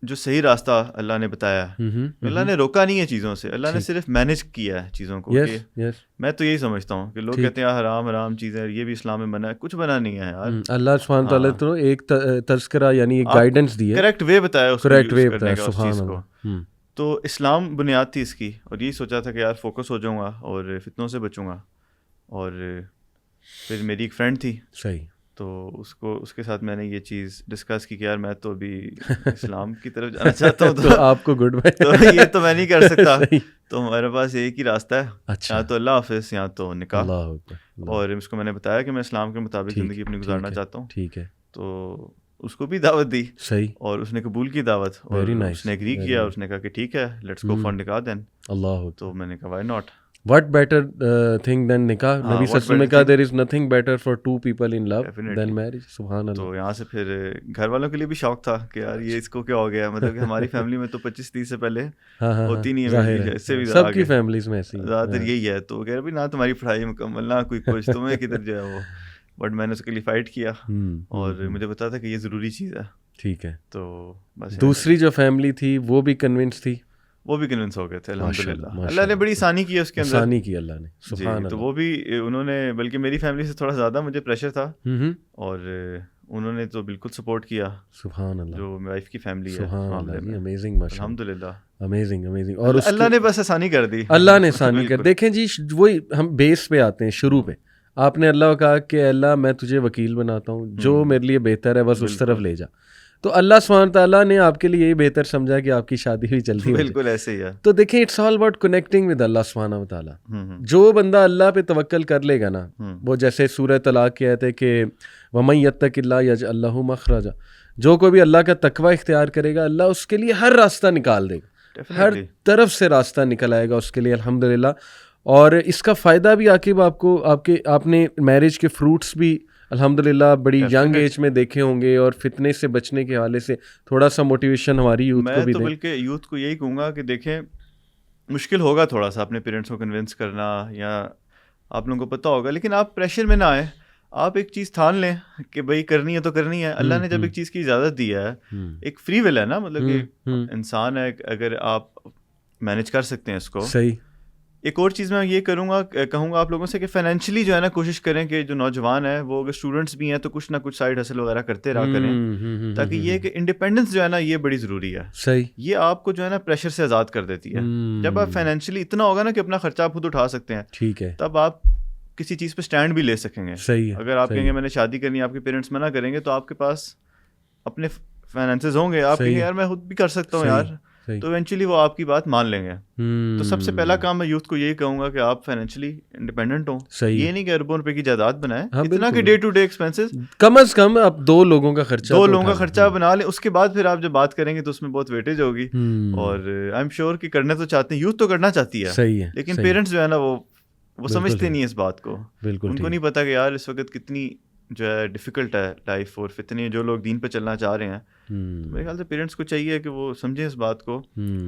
جو صحیح راستہ اللہ نے بتایا ہے, اللہ نے روکا نہیں ہے چیزوں سے, اللہ نے صرف مینج کیا ہے چیزوں کو. میں تو یہی سمجھتا ہوں کہ لوگ کہتے ہیں حرام چیزیں, یہ بھی اسلام میں منع ہے, کچھ منع نہیں ہے یار. اللہ سبحانہ تعالیٰ تو ایک تذکرہ یعنی ایک گائیڈنس دی ہے, کریکٹ وے بتایا, کریکٹ وے بتایا سبحان اللہ. تو اسلام بنیاد تھی اس کی, اور یہی سوچا تھا کہ یار فوکس ہو جاؤں گا اور فتنوں سے بچوں گا. اور پھر میری ایک فرینڈ تھی, صحیح, تو اس کے ساتھ میں نے یہ چیز ڈسکس کی کہ یار میں تو ابھی اسلام کی طرف جانا چاہتا ہوں, تو آپ کو گڈ بائے, تو یہ تو میں نہیں کر سکتا, تو ہمارے پاس ایک ہی راستہ ہے, اچھا, یا تو اللہ حافظ یا تو نکاح. اللہ اکبر, اور اس کو میں نے بتایا کہ میں اسلام کے مطابق زندگی اپنی گزارنا چاہتا ہوں. ٹھیک ہے, تو اس کو بھی دعوت دی, صحیح, اور اس نے قبول کی دعوت, اور اس نے ایگری کیا, اس نے کہا کہ ٹھیک ہے لیٹس گو فار نکاح دین. اللہ, تو میں نے کہا why not, what better thing than nikah, نبی صلی اللہ علیہ وسلم نے کہا there is nothing better for two people in love than marriage, سبحان اللہ. تو یہاں سے پھر گھر والوں کے لیے بھی شوق تھا کہ یار یہ اس کو کیا ہو گیا, مطلب کہ ہماری فیملی میں تو 25-30 سے پہلے ہوتی نہیں ہے, اس سے بھی سب کی فیملیز میں ایسی زیادہ تر یہی ہے. تو کہہ رہے بھی نہ تمہاری پڑھائی مکمل, نہ کوئی کچھ, تمہیں کدھر جو ہے وہ, بٹ میں نے اس کے لیے فائٹ کیا, اور مجھے پتا تھا کہ یہ ضروری چیز ہے. ٹھیک ہے, تو بس دوسری جو فیملی تھی وہ بھی کنونس تھی, وہ بھی کنونس ہو گئے تھے الحمدللہ. اللہ نے بڑی آسانی کی ہے اس کے اندر, آسانی کی اللہ نے, سبحان اللہ. تو وہ بھی انہوں نے, بلکہ میری فیملی سے تھوڑا زیادہ مجھے پریشر تھا, اور انہوں نے تو بالکل سپورٹ کیا, سبحان اللہ, جو میری وائف کی فیملی ہے. سبحان اللہ, امیزنگ, الحمدللہ, امیزنگ امیزنگ. اور اللہ نے بس آسانی کر دی, اللہ نے آسانی کر. دیکھیں جی, وہی ہم بیس پہ آتے ہیں, شروع پہ آپ نے اللہ کو کہا کہ اللہ میں تجھے وکیل بناتا ہوں, جو میرے لیے بہتر ہے بس اس طرف لے جا. تو اللہ سبحانہ تعالیٰ نے آپ کے لیے یہی بہتر سمجھا کہ آپ کی شادی ہوئی جلدی. بالکل ایسے ہی ہے. تو دیکھیں it's all about connecting with Allah سبحانہ تعالیٰ. جو بندہ اللہ پہ توکل کر لے گا نا, وہ جیسے سورہ طلاق کے آیت ہے کہ وَمَن يَتَّقِ اللَّهَ يَجْعَل لَّهُ مَخْرَجًا, جو کوئی بھی اللہ کا تقوی اختیار کرے گا اللہ اس کے لیے ہر راستہ نکال دے گا, ہر طرف سے راستہ نکل آئے گا اس کے لیے, الحمدللہ. اور اس کا فائدہ بھی عاقب آپ کو, آپ نے میرج کے فروٹس بھی الحمدللہ بڑی ینگ ایج میں دیکھے ہوں گے, اور فتنے سے بچنے کے حوالے سے تھوڑا سا موٹیویشن ہماری یوتھ کو بھی دیں. میں تو بلکہ یوتھ کو یہی کہوں گا کہ دیکھیں مشکل ہوگا تھوڑا سا اپنے پیرنٹس کو کنونس کرنا, یا آپ لوگوں کو پتہ ہوگا, لیکن آپ پریشر میں نہ آئیں, آپ ایک چیز تھان لیں کہ بھائی کرنی ہے تو کرنی ہے. اللہ نے جب ایک چیز کی اجازت دی ہے, ایک فری ول ہے نا, مطلب کہ انسان ہے, اگر آپ مینیج کر سکتے ہیں اس کو. صحیح. ایک اور چیز میں یہ کہوں گا آپ لوگوں سے کہ فائنینشلی جو ہے نا کوشش کریں کہ جو نوجوان ہیں وہ اگر اسٹوڈنٹس بھی ہیں تو کچھ نہ کچھ سائڈ ہسل وغیرہ کرتے رہا کریں, تاکہ یہ کہ انڈیپینڈنس جو ہے نا یہ بڑی ضروری ہے. صحیح. یہ آپ کو جو ہے نا پریشر سے آزاد کر دیتی ہے. جب آپ فائنینشلی اتنا ہوگا نا کہ اپنا خرچہ خود اٹھا سکتے ہیں, ٹھیک ہے, تب آپ کسی چیز پہ اسٹینڈ بھی لے سکیں گے. صحیح. اگر آپ کہیں گے میں نے شادی کرنی, آپ کے پیرنٹس منع کریں گے, تو آپ کے پاس اپنے فائنینسز ہوں گے, آپ کہیں گے یار میں خود بھی کر سکتا ہوں یار, تو ایونچولی وہ آپ کی بات مان لیں گے. تو سب سے پہلا کام میں یوتھ کو یہی کہوں گا کہ آپ فائنینشلی انڈیپینڈنٹ ہوں. یہ نہیں کہ اربوں روپے کی جائیداد بنائیں, اتنا کہ ڈے ٹو ڈے ایکسپینسز کم از کم آپ 2 لوگوں کا خرچہ بنا لیں. اس کے بعد پھر آپ جب بات کریں گے تو اس میں بہت ویٹیج ہوگی, اور آئی ایم شیور کہ کرنا تو چاہتے ہیں, یوتھ تو کرنا چاہتی ہے, صحیح ہے, لیکن پیرنٹس جو ہے نا وہ سمجھتے نہیں اس بات کو. بالکل ان کو نہیں پتا کہ یار اس وقت کتنی جو ہے ڈیفیکلٹ ہے لائف, اور فتنے جو لوگ دین پہ چلنا چاہ رہے ہیں. میرے خیال سے پیرنٹس کو چاہیے کہ وہ سمجھیں اس بات کو,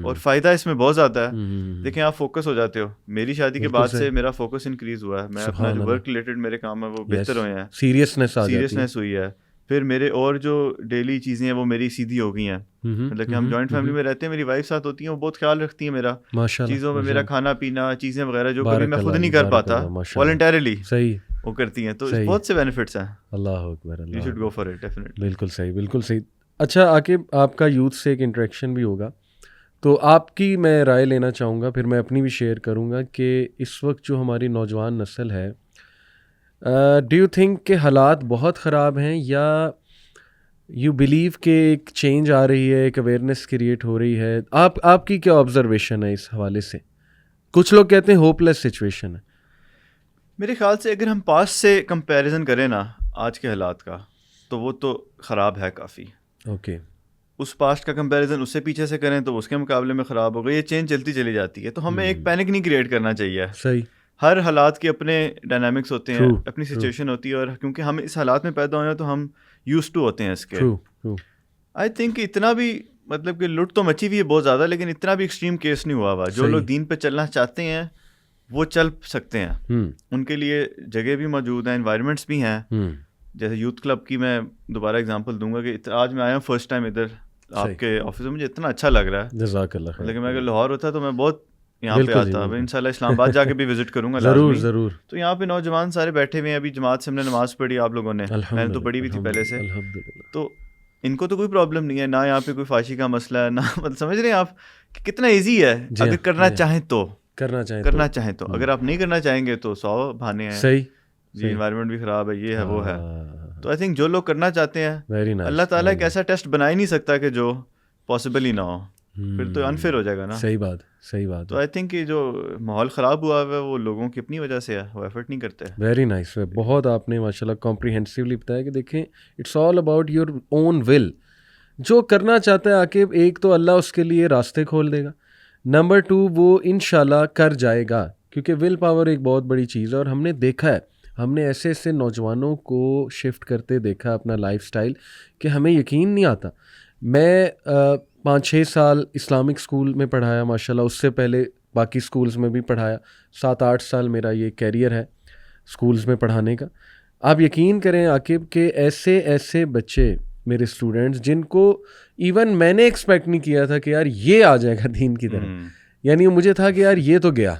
اور فائدہ اس میں بہت زیادہ ہے. دیکھیں آپ فوکس ہو جاتے ہو, میری شادی کے بعد سے میرا فوکس انکریز ہوا ہے, میں اپنا جو ورک ریلیٹڈ میرے کام ہے وہ بہتر ہوئے ہیں, سیریسنیس ہوئی ہے. پھر میرے اور جو ڈیلی چیزیں ہیں وہ میری سیدھی ہو گئی ہیں, مطلب کہ ہم جوائنٹ فیملی میں رہتے ہیں, میری وائف ساتھ ہوتی ہیں, وہ بہت خیال رکھتی ہیں میرا چیزوں میں, میرا کھانا پینا, چیزیں وغیرہ جو کبھی میں خود نہیں کر پاتا والنٹیرلی, صحیح وہ کرتی ہیں. تو بہت سے بینیفٹس ہیں. اللہ اکبر, you should go for it definitely. بالکل صحیح, بالکل صحیح. اچھا عاقب, آپ کا یوتھ سے ایک انٹریکشن بھی ہوگا, تو آپ کی میں رائے لینا چاہوں گا, پھر میں اپنی بھی شیئر کروں گا کہ اس وقت جو ہماری نوجوان نسل ہے, ڈو یو تھنک کہ حالات بہت خراب ہیں, یا یو بلیو کہ ایک چینج آ رہی ہے, ایک اویئرنیس کریٹ ہو رہی ہے؟ آپ کی کیا آبزرویشن ہے اس حوالے سے؟ کچھ لوگ کہتے ہیں ہوپ لیس سچویشن ہے. میرے خیال سے اگر ہم پاسٹ سے کمپیریزن کریں نا آج کے حالات کا, تو وہ تو خراب ہے کافی. اوکے. اس پاسٹ کا کمپیریزن اس سے پیچھے سے کریں تو اس کے مقابلے میں خراب ہو گئی. یہ چینج چلتی چلی جاتی ہے, تو ہمیں ایک پینک نہیں کریٹ کرنا چاہیے. صحیح. ہر حالات کے اپنے ڈائنامکس ہوتے ہیں, اپنی سچویشن ہوتی ہے, اور کیونکہ ہم اس حالات میں پیدا ہوئے ہیں تو ہم یوز ٹو ہوتے ہیں اس کے. آئی تھنک اتنا بھی مطلب کہ لٹ تو مچی ہوئی ہے بہت زیادہ, لیکن اتنا بھی ایکسٹریم کیس نہیں ہوا ہوا. جو لوگ دین پہ چلنا چاہتے ہیں وہ چل سکتے ہیں, ان کے لیے جگہ بھی موجود ہیں, انوائرمنٹس بھی ہیں. جیسے یوتھ کلب کی میں دوبارہ اگزامپل دوں گا کہ آج میں آیا ہوں فرسٹ ٹائم ادھر آپ کے آفس میں, مجھے اتنا اچھا لگ رہا ہے, جزاک اللہ. لیکن میں اگر لاہور ہوتا تو میں بہت یہاں پہ آتا. انشاءاللہ اسلام آباد جا کے بھی وزٹ کروں گا ضرور. تو یہاں پہ نوجوان سارے بیٹھے ہوئے ہیں, ابھی جماعت سے ہم نے نماز پڑھی, آپ لوگوں نے, میں نے تو پڑھی بھی تھی پہلے سے, تو ان کو تو کوئی پرابلم نہیں ہے, نہ یہاں پہ کوئی فحاشی کا مسئلہ ہے, نہ مطلب سمجھ رہے ہیں آپ کہ کتنا ایزی ہے. اگر کرنا چاہیں تو, اگر آپ نہیں کرنا چاہیں گے تو 100 بہانے ہیں. صحیح. جی انوائرمنٹ بھی خراب ہے، یہ ہے وہ ہے. تو آئی تھنک جو لوگ کرنا چاہتے ہیں اللہ تعالیٰ ایک ایسا ٹیسٹ بنا ہی نہیں سکتا کہ جو پاسبل ہی نہ ہو، پھر تو انفیئر ہو جائے گا نا. صحیح بات، صحیح بات. تو آئی تھنک کہ جو ماحول خراب ہوا ہے وہ لوگوں کی اپنی وجہ سے ہے، وہ ایفرٹ نہیں کرتے. Very nice. بہت آپ نے ماشاء اللہ کمپریہنسولی بتایا کہ دیکھیں it's all about your own will. جو کرنا چاہتا ہے عاقب، ایک تو اللہ اس کے لیے راستے کھول دے گا، نمبر 2 وہ انشاءاللہ کر جائے گا، کیونکہ ول پاور ایک بہت بڑی چیز ہے. اور ہم نے دیکھا ہے، ہم نے ایسے ایسے نوجوانوں کو شفٹ کرتے دیکھا اپنا لائف سٹائل کہ ہمیں یقین نہیں آتا. میں 5-6 سال اسلامک اسکول میں پڑھایا ماشاء اللہ، اس سے پہلے باقی اسکولز میں بھی پڑھایا. 7-8 سال میرا یہ کیریئر ہے اسکولز میں پڑھانے کا. آپ یقین کریں عاقب کہ ایسے ایسے بچے میرے اسٹوڈنٹس جن کو ایون میں نے ایکسپیکٹ نہیں کیا تھا کہ یار یہ آ جائے گا دین کی طرف. یعنی مجھے تھا کہ یار یہ تو گیا،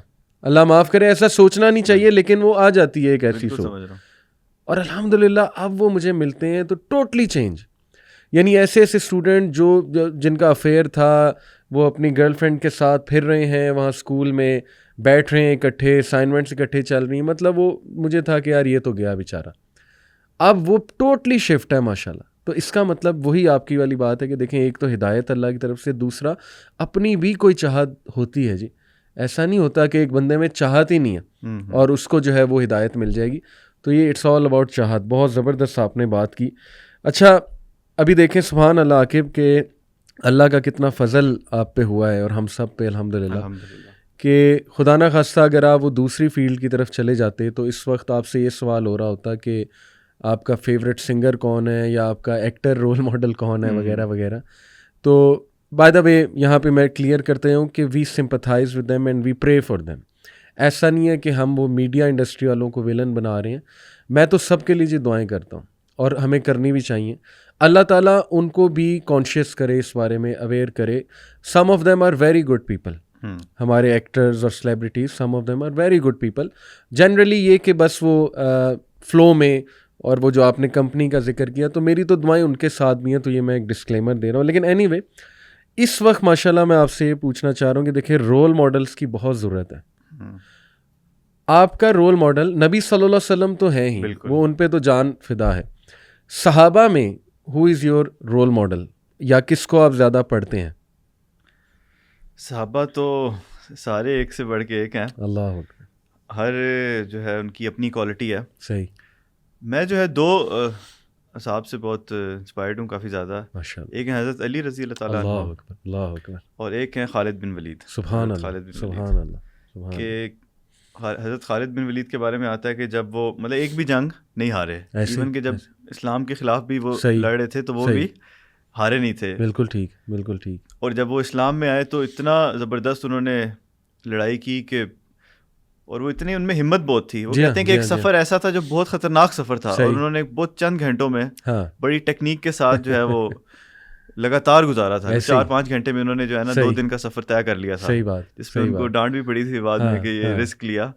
اللہ معاف کرے، ایسا سوچنا نہیں چاہیے، لیکن وہ آ جاتی ہے ایک ایسی سوچ. اور الحمدللہ اب وہ مجھے ملتے ہیں تو ٹوٹلی چینج. یعنی ایسے ایسے اسٹوڈنٹ جو جن کا افیئر تھا وہ اپنی گرل فرینڈ کے ساتھ پھر رہے ہیں وہاں اسکول میں، بیٹھ رہے ہیں اکٹھے، اسائنمنٹس اکٹھے چل رہی ہیں. مطلب وہ مجھے تھا کہ یار یہ تو گیا بیچارہ. اب وہ ٹوٹلی شفٹ ہے ماشاء اللہ. تو اس کا مطلب وہی آپ کی والی بات ہے کہ دیکھیں ایک تو ہدایت اللہ کی طرف سے، دوسرا اپنی بھی کوئی چاہت ہوتی ہے. جی ایسا نہیں ہوتا کہ ایک بندے میں چاہت ہی نہیں ہے اور اس کو جو ہے وہ ہدایت مل جائے گی. تو یہ اٹس آل اباؤٹ چاہت. بہت زبردست آپ نے بات کی. اچھا ابھی دیکھیں سبحان اللہ عاقب کہ اللہ کا کتنا فضل آپ پہ ہوا ہے اور ہم سب پہ الحمدللہ کہ خدا نہ خواستہ اگر آپ وہ دوسری فیلڈ کی طرف چلے جاتے تو اس وقت آپ سے یہ سوال ہو رہا ہوتا کہ آپ کا فیوریٹ سنگر کون ہے یا آپ کا ایکٹر رول ماڈل کون ہے وغیرہ وغیرہ. تو بائی دا وے یہاں پہ میں کلیئر کرتے ہوں کہ we sympathise with them and we pray for them. ایسا نہیں ہے کہ ہم وہ میڈیا انڈسٹری والوں کو ویلن بنا رہے ہیں. میں تو سب کے لیے جی دعائیں کرتا ہوں اور ہمیں کرنی بھی چاہیے. اللہ تعالیٰ ان کو بھی کانشیس کرے، اس بارے میں اویئر کرے. Some of them are very good people. ہمارے ایکٹرز اور celebrities some of them are very good people. Generally یہ کہ بس وہ فلو میں، اور وہ جو آپ نے کمپنی کا ذکر کیا تو میری تو دعائیں ان کے ساتھ بھی ہیں، تو یہ میں ایک ڈسکلیمر دے رہا ہوں. لیکن اینی وے اس وقت ماشاءاللہ میں آپ سے یہ پوچھنا چاہ رہا ہوں کہ دیکھیں رول ماڈلس کی بہت ضرورت ہے. آپ کا رول ماڈل نبی صلی اللہ علیہ وسلم تو ہیں ہی، وہ ان پہ تو جان فدا ہے. صحابہ میں ہو از یور رول ماڈل، یا کس کو آپ زیادہ پڑھتے ہیں؟ صحابہ تو سارے ایک سے بڑھ کے ایک ہیں. اللہ ہر جو ہے ان کی اپنی کوالٹی ہے. صحیح. میں جو ہے 2 صحاب سے بہت انسپائرڈ ہوں کافی زیادہ. ایک ہیں حضرت علی رضی اللہ تعالیٰ عنہ، اللہ اکبر، اور ایک ہیں خالد بن ولید. سبحان اللہ، سبحان اللہ. کہ حضرت خالد بن ولید کے بارے میں آتا ہے کہ جب وہ مطلب ایک بھی جنگ نہیں ہارے، ایون کہ جب اسلام کے خلاف بھی وہ لڑ رہے تھے تو وہ بھی ہارے نہیں تھے. بالکل ٹھیک، بالکل ٹھیک. اور جب وہ اسلام میں آئے تو اتنا زبردست انہوں نے لڑائی کی کہ، اور وہ اتنی ان میں ہمت بہت تھی. وہ کہتے ہیں کہ ایک سفر ایسا تھا جو بہت خطرناک سفر تھا، اور انہوں نے بہت چند گھنٹوں میں بڑی ٹیکنیک کے ساتھ جو ہے وہ لگاتار گزارا تھا. 4-5 گھنٹے میں انہوں نے جو ہے نا 2 دن کا سفر طے کر لیا تھا. صحیح بات. اس پہ ان کو ڈانٹ بھی پڑی تھی بعد میں کہ یہ رسک لیا.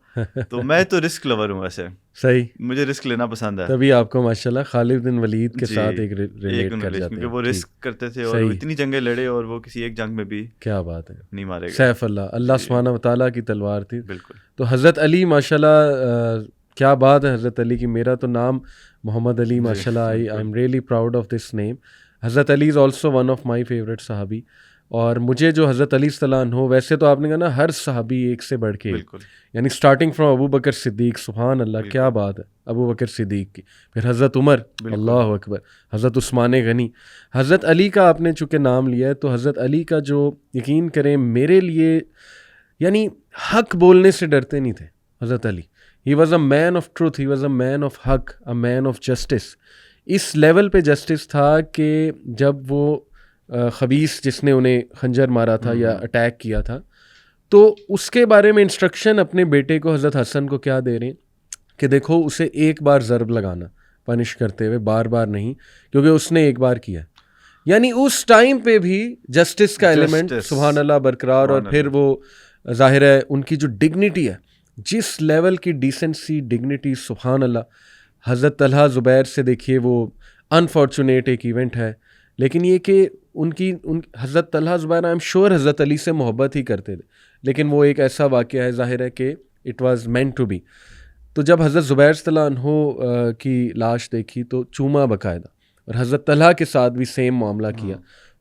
تو میں تو رسک لور ہوں ویسے. صحیح. مجھے رسک لینا پسند ہے. تبھی آپ کو ماشاءاللہ خالد بن ولید کے ساتھ ایک ریلیٹ کر جاتے ہیں، کیونکہ وہ رسک کرتے تھے اور اتنی جنگیں لڑے اور وہ کسی ایک جنگ میں بھی کیا بات ہے نہیں مارے گئے. سیف اللہ سبحانہ وتعالیٰ کی تلوار تھی. بالکل. تو حضرت علی ماشاءاللہ کیا بات ہے حضرت علی کی. میرا تو نام محمد علی ماشاءاللہ، I am really proud of this name. Hazrat Ali is also one of my favourite صحابی. اور مجھے جو حضرت علی صلی اللہ عنہ، ویسے تو آپ نے کہا نا ہر صحابی ایک سے بڑھ کے، یعنی اسٹارٹنگ فرام ابو بکر صدیق، سبحان اللہ کیا بات ہے، ابو بکر صدیق کی، پھر حضرت عمر، اللہ اکبر، حضرت عثمان غنی. حضرت علی کا آپ نے چونکہ نام لیا ہے تو حضرت علی کا جو یقین کریں میرے لیے، یعنی حق بولنے سے ڈرتے نہیں تھے Hazrat Ali. He was a man of truth, he was a man of حق، اے مین آف جسٹس. اس لیول پہ جسٹس تھا کہ جب وہ خبیث جس نے انہیں خنجر مارا تھا یا اٹیک کیا تھا، تو اس کے بارے میں انسٹرکشن اپنے بیٹے کو حضرت حسن کو کیا دے رہے ہیں کہ دیکھو اسے ایک بار ضرب لگانا، پنش کرتے ہوئے، بار بار نہیں، کیونکہ اس نے ایک بار کیا. یعنی اس ٹائم پہ بھی جسٹس کا ایلیمنٹ سبحان اللہ برقرار. اور پھر وہ ظاہر ہے ان کی جو ڈگنیٹی ہے، جس لیول کی ڈیسنسی ڈگنیٹی، سبحان اللہ. حضرت طلحہ زبیر سے دیکھیے، وہ انفارچونیٹ ایک ایونٹ ہے، لیکن یہ کہ ان حضرت طلحہ زبیر آئی ایم شیور حضرت علی سے محبت ہی کرتے تھے، لیکن وہ ایک ایسا واقعہ ہے ظاہر ہے کہ it was meant to be. تو جب حضرت زبیر رضی اللہ عنہ کی لاش دیکھی تو چوما باقاعدہ, اور حضرت طلحہ کے ساتھ بھی سیم معاملہ کیا,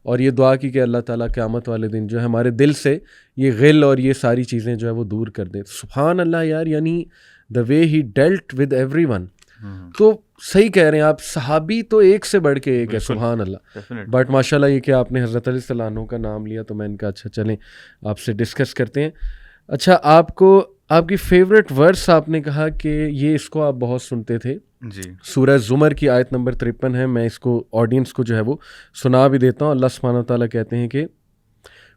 اور یہ دعا کی کہ اللہ تعالیٰ قیامت والے دن جو ہے ہمارے دل سے یہ غل اور یہ ساری چیزیں جو ہے وہ دور کر دے. سبحان اللہ یار, یعنی دا وے ہی ڈیلٹ ود ایوری ون. تو صحیح کہہ رہے ہیں آپ, صحابی تو ایک سے بڑھ کے ایک ہے, سبحان اللہ. بٹ ماشاء اللہ یہ کہ آپ نے حضرت علی صلی اللہ عنہ کا نام لیا تو میں ان کا اچھا چلیں آپ سے ڈسکس کرتے ہیں. اچھا, آپ کی فیوریٹ ورس آپ نے کہا کہ یہ اس کو آپ بہت سنتے تھے جی, سورہ زمر کی آیت نمبر 53 ہے. میں اس کو آڈینس کو جو ہے وہ سنا بھی دیتا ہوں. اللہ سبحانہ وتعالیٰ کہتے ہیں کہ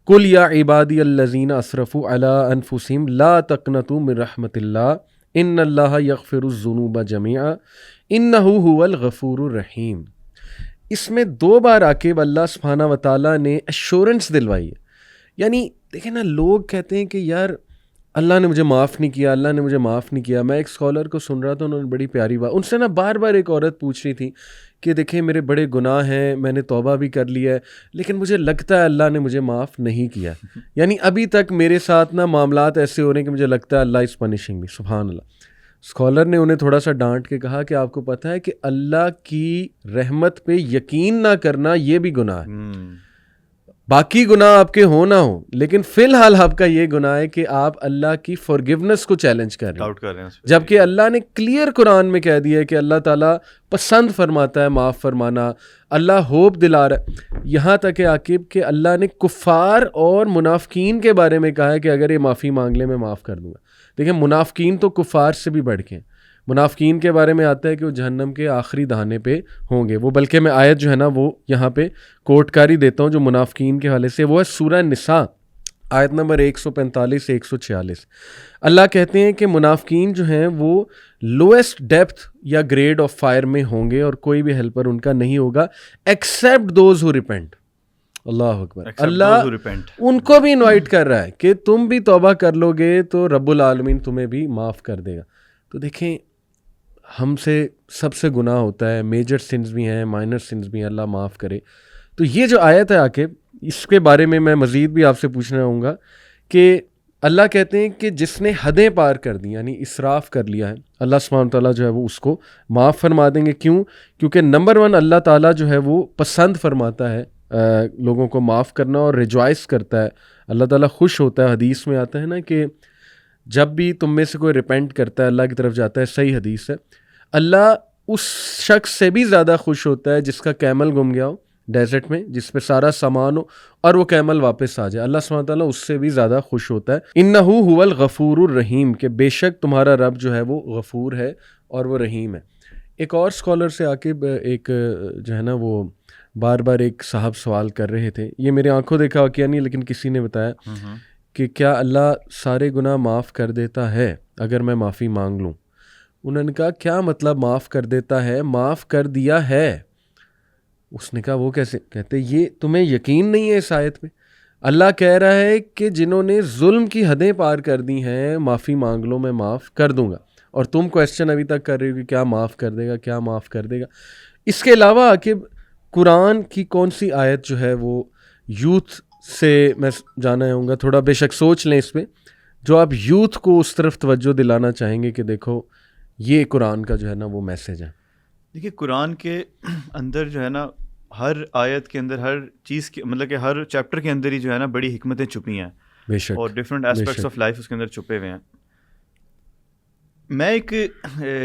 قل یا عبادی الذین اسرفوا علی انفسہم لا تقنطوا من رحمت اللہ ان اللہ یغفر الذنوب جميعا انہ هو الغفور الرحیم. اس میں 2 بار عاقب اللہ سبحانہ وتعالیٰ نے ایشورنس دلوائی ہے. یعنی دیکھیں نا, لوگ کہتے ہیں کہ یار اللہ نے مجھے معاف نہیں کیا, اللہ نے مجھے معاف نہیں کیا. میں ایک اسکالر کو سن رہا تھا, انہوں نے بڑی پیاری بات ان سے نا بار بار ایک عورت پوچھ رہی تھی کہ دیکھیں میرے بڑے گناہ ہیں, میں نے توبہ بھی کر لیا ہے, لیکن مجھے لگتا ہے اللہ نے مجھے معاف نہیں کیا. یعنی ابھی تک میرے ساتھ نا معاملات ایسے ہو رہے ہیں کہ مجھے لگتا ہے اللہ از پنشنگ می. سبحان اللہ. اسکالر نے انہیں تھوڑا سا ڈانٹ کے کہا کہ آپ کو پتہ ہے کہ اللہ کی رحمت پہ یقین نہ کرنا یہ بھی گناہ ہے. باقی گناہ آپ کے ہو نہ ہو, لیکن فی الحال آپ کا یہ گناہ ہے کہ آپ اللہ کی فارگیونیس کو چیلنج کر رہے ہیں, جبکہ اللہ نے کلیئر قرآن میں کہہ دیا ہے کہ اللہ تعالیٰ پسند فرماتا ہے معاف فرمانا, اللہ ہوپ دلا رہا ہے. یہاں تک کہ عاقب کہ اللہ نے کفار اور منافقین کے بارے میں کہا ہے کہ اگر یہ معافی مانگ لے میں معاف کر دوں گا. دیکھیں منافقین تو کفار سے بھی بڑھ کے ہیں. منافقین کے بارے میں آتا ہے کہ وہ جہنم کے آخری دہانے پہ ہوں گے. وہ بلکہ میں آیت جو ہے نا وہ یہاں پہ کوٹ کاری دیتا ہوں جو منافقین کے حوالے سے, وہ ہے سورہ نساء آیت نمبر 145 سے 146. اللہ کہتے ہیں کہ منافقین جو ہیں وہ لویسٹ ڈیپتھ یا گریڈ آف فائر میں ہوں گے اور کوئی بھی ہیلپر ان کا نہیں ہوگا ایکسیپٹ دوز ہو ریپینٹ. اللہ اکبر. اللہ ان کو بھی انوائٹ کر رہا ہے کہ تم بھی توبہ کر لو گے تو رب العالمین تمہیں بھی معاف کر دے گا. تو دیکھیں ہم سے سب سے گناہ ہوتا ہے, میجر سنز بھی ہیں, مائنر سنز بھی ہیں, اللہ معاف کرے. تو یہ جو آیت ہے عاقب, اس کے بارے میں مزید بھی آپ سے پوچھنا چاہوں گا کہ اللہ کہتے ہیں کہ جس نے حدیں پار کر دی یعنی اسراف کر لیا ہے, اللہ سبحانہ تعالیٰ جو ہے وہ اس کو معاف فرما دیں گے. کیوں؟ کیونکہ نمبر 1 اللہ تعالیٰ جو ہے وہ پسند فرماتا ہے لوگوں کو معاف کرنا اور ریجوائس کرتا ہے. اللہ تعالیٰ خوش ہوتا ہے. حدیث میں آتا ہے نا کہ جب بھی تم میں سے کوئی ریپینٹ کرتا ہے اللہ کی طرف جاتا ہے, صحیح حدیث ہے, اللہ اس شخص سے بھی زیادہ خوش ہوتا ہے جس کا کیمل گم گیا ہو ڈیزرٹ میں, جس پہ سارا سامان ہو اور وہ کیمل واپس آ جائے. اللہ سبحانہ تعالیٰ اس سے بھی زیادہ خوش ہوتا ہے. انہ هو الغفور الرحیم, کہ بے شک تمہارا رب جو ہے وہ غفور ہے اور وہ رحیم ہے. ایک اور اسکالر سے عاقب ایک جو ہے نا وہ بار بار ایک صاحب سوال کر رہے تھے, یہ میرے آنکھوں دیکھا واقعہ نہیں لیکن کسی نے بتایا کہ کیا اللہ سارے گناہ معاف کر دیتا ہے اگر میں معافی مانگ لوں. انہوں نے کہا کیا مطلب معاف کر دیتا ہے, معاف کر دیا ہے. اس نے کہا وہ کیسے؟ کہتے یہ تمہیں یقین نہیں ہے اس آیت پہ؟ اللہ کہہ رہا ہے کہ جنہوں نے ظلم کی حدیں پار کر دی ہیں معافی مانگ لو میں معاف کر دوں گا, اور تم کویسچن ابھی تک کر رہے ہو کہ کیا معاف کر دے گا, کیا معاف کر دے گا. اس کے علاوہ عاقب قرآن کی کون سی آیت جو ہے وہ یوتھ سے میں جانا چاہوں گا, تھوڑا بے شک سوچ لیں اس پہ, جو آپ یوتھ کو اس طرف توجہ دلانا چاہیں گے کہ دیکھو یہ قرآن کا جو ہے نا وہ میسیج ہے. دیکھیے قرآن کے اندر جو ہے نا ہر آیت کے اندر ہر چیز کے مطلب کہ ہر چیپٹر کے اندر ہی جو ہے نا بڑی حکمتیں چھپی ہیں بے شک, اور ڈفرینٹ ایسپیکٹس آف لائف اس کے اندر چھپے ہوئے ہیں. میں ایک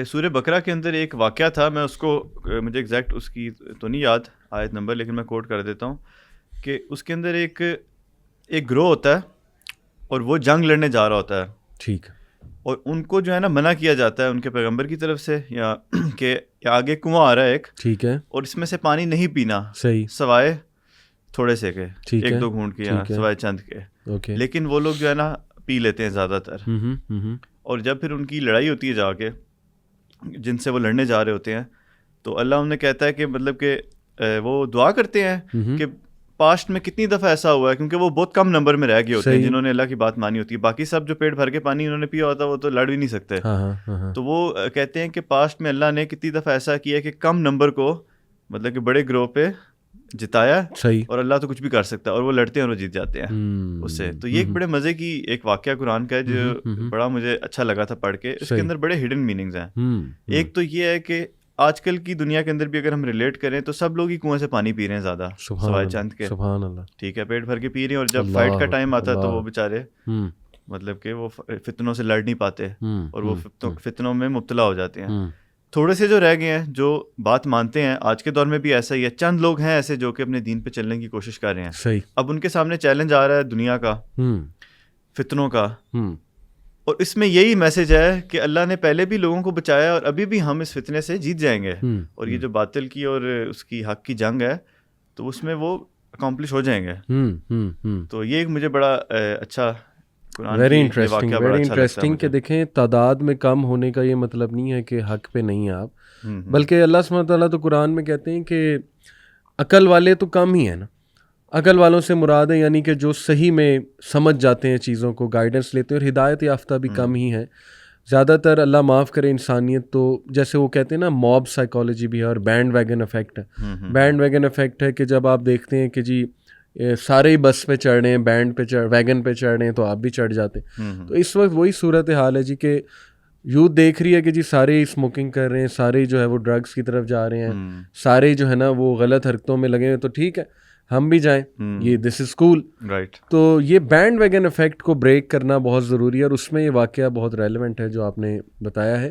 سورہ بقرہ کے اندر ایک واقعہ تھا, میں اس کو مجھے ایگزیکٹ اس کی تو نہیں یاد آیت نمبر, لیکن میں کوٹ کر دیتا ہوں کہ اس کے اندر ایک گروہ ہوتا ہے اور وہ جنگ لڑنے جا رہا ہوتا ہے. ٹھیک. اور ان کو جو ہے نا منع کیا جاتا ہے ان کے پیغمبر کی طرف سے یا کہ آگے کنواں آ رہا ہے ایک, ٹھیک ہے, اور اس میں سے پانی نہیں پینا, صحیح, سوائے تھوڑے سے کے, ایک دو گھونٹ کے, سوائے چند کے. اوکے. لیکن وہ لوگ جو ہے نا پی لیتے ہیں زیادہ تر. اور جب پھر ان کی لڑائی ہوتی ہے جا کے جن سے وہ لڑنے جا رہے ہوتے ہیں, تو اللہ انہیں کہتا ہے کہ مطلب کہ وہ دعا کرتے ہیں کہ پاسٹ میں کتنی دفعہ ایسا ہوا ہے, کیونکہ وہ بہت کم نمبر میں رہ گئے ہوتے ہیں جنہوں نے اللہ کی بات مانی ہوتی ہے. باقی سب جو پیٹ بھر کے پانی انہوں نے پیا ہوتا ہے وہ تو لڑ بھی نہیں سکتے. تو وہ کہتے ہیں کہ پاسٹ میں اللہ نے کتنی دفعہ ایسا کیا کہ کم نمبر کو مطلب کہ بڑے گروہ پہ جتایا صحیح, اور اللہ تو کچھ بھی کر سکتا ہے, اور وہ لڑتے ہیں اور وہ جیت جاتے ہیں اس سے. تو یہ ایک بڑے مزے کی ایک واقعہ قرآن کا ہے جو بڑا مجھے اچھا لگا تھا پڑھ کے. اس کے اندر بڑے ہڈن میننگز ہیں. ایک تو یہ ہے کہ آج کل کی دنیا کے اندر بھی اگر ہم ریلیٹ کریں تو سب لوگ ہی کنویں سے پانی پی رہے ہیں زیادہ, سوائے چند کے. سبحان اللہ, ٹھیک ہے, پیٹ بھر کے پی رہے ہیں, اور جب فائٹ کا ٹائم آتا ہے تو وہ بیچارے مطلب کہ وہ فتنوں سے لڑ نہیں پاتے اور وہ فتنوں میں مبتلا ہو جاتے ہیں. تھوڑے سے جو رہ گئے ہیں جو بات مانتے ہیں, آج کے دور میں بھی ایسا ہی ہے, چند لوگ ہیں ایسے جو کہ اپنے دین پہ چلنے کی کوشش کر رہے ہیں. صحیح. اب ان کے سامنے چیلنج آ رہا ہے دنیا کا, فتنوں کا, اور اس میں یہی میسج ہے کہ اللہ نے پہلے بھی لوگوں کو بچایا اور ابھی بھی ہم اس فتنے سے جیت جائیں گے. اور یہ جو باطل کی اور اس کی حق کی جنگ ہے تو اس میں وہ اکمپلش ہو جائیں گے. تو یہ ایک مجھے بڑا اچھا ویری انٹرسٹنگ کہ دیکھیں تعداد میں کم ہونے کا یہ مطلب نہیں ہے کہ حق پہ نہیں ہیں آپ, بلکہ اللہ سبحانہ وتعالیٰ تو قرآن میں کہتے ہیں کہ عقل والے تو کم ہی ہیں نا. عقل والوں سے مراد ہے یعنی کہ جو صحیح میں سمجھ جاتے ہیں چیزوں کو, گائیڈنس لیتے ہیں, اور ہدایت یافتہ بھی کم ہی ہیں. زیادہ تر اللہ معاف کرے انسانیت تو جیسے وہ کہتے ہیں نا موب سائیکالوجی بھی ہے اور بینڈ ویگن افیکٹ ہے. بینڈ ویگن افیکٹ ہے کہ جب آپ دیکھتے ہیں کہ جی سارے ہی بس پہ چڑھ رہے ہیں, بینڈ پہ ویگن پہ چڑھ رہے ہیں, تو آپ بھی چڑھ جاتے ہیں. تو اس وقت وہی صورت حال ہے جی کہ یوتھ دیکھ رہی ہے کہ جی سارے اسموکنگ کر رہے ہیں, سارے جو ہے وہ ڈرگس کی طرف جا رہے ہیں, سارے جو ہے نا وہ غلط حرکتوں میں لگے ہیں, تو ٹھیک ہے ہم بھی جائیں, یہ دس از کول. تو یہ بینڈ ویگن افیکٹ کو بریک کرنا بہت ضروری ہے, اور اس میں یہ واقعہ بہت ریلیونٹ ہے جو آپ نے بتایا ہے.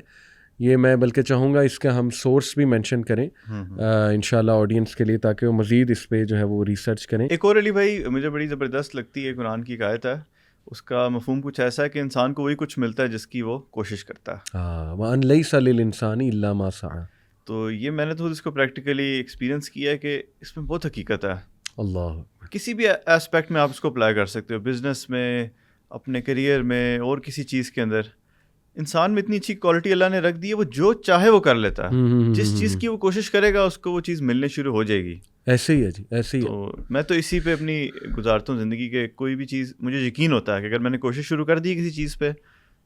یہ میں بلکہ چاہوں گا اس کا ہم سورس بھی مینشن کریں انشاءاللہ آڈینس کے لیے, تاکہ وہ مزید اس پہ جو ہے وہ ریسرچ کریں. ایک اور علی بھائی مجھے بڑی زبردست لگتی ہے, قرآن کی ایک آیت ہے, اس کا مفہوم کچھ ایسا ہے کہ انسان کو وہی کچھ ملتا ہے جس کی وہ کوشش کرتا ہے. وَأَن لَيْسَ لِلْإِنسَانِ إِلَّا مَا سَعَى. تو یہ میں نے تو اس کو پریکٹیکلی ایکسپیرینس کیا ہے کہ اس میں بہت حقیقت ہے. اللہ, کسی بھی اسپیکٹ میں آپ اس کو اپلائی کر سکتے ہو, بزنس میں, اپنے کریئر میں, اور کسی چیز کے اندر. انسان میں اتنی اچھی کوالٹی اللہ نے رکھ دی ہے, وہ جو چاہے وہ کر لیتا ہے. جس چیز کی وہ کوشش کرے گا اس کو وہ چیز ملنے شروع ہو جائے گی. ایسے ہی ہے جی, ایسے ہی. تو میں تو اسی پہ اپنی گزارتا ہوں زندگی کے, کوئی بھی چیز مجھے یقین ہوتا ہے کہ اگر میں نے کوشش شروع کر دی کسی چیز پہ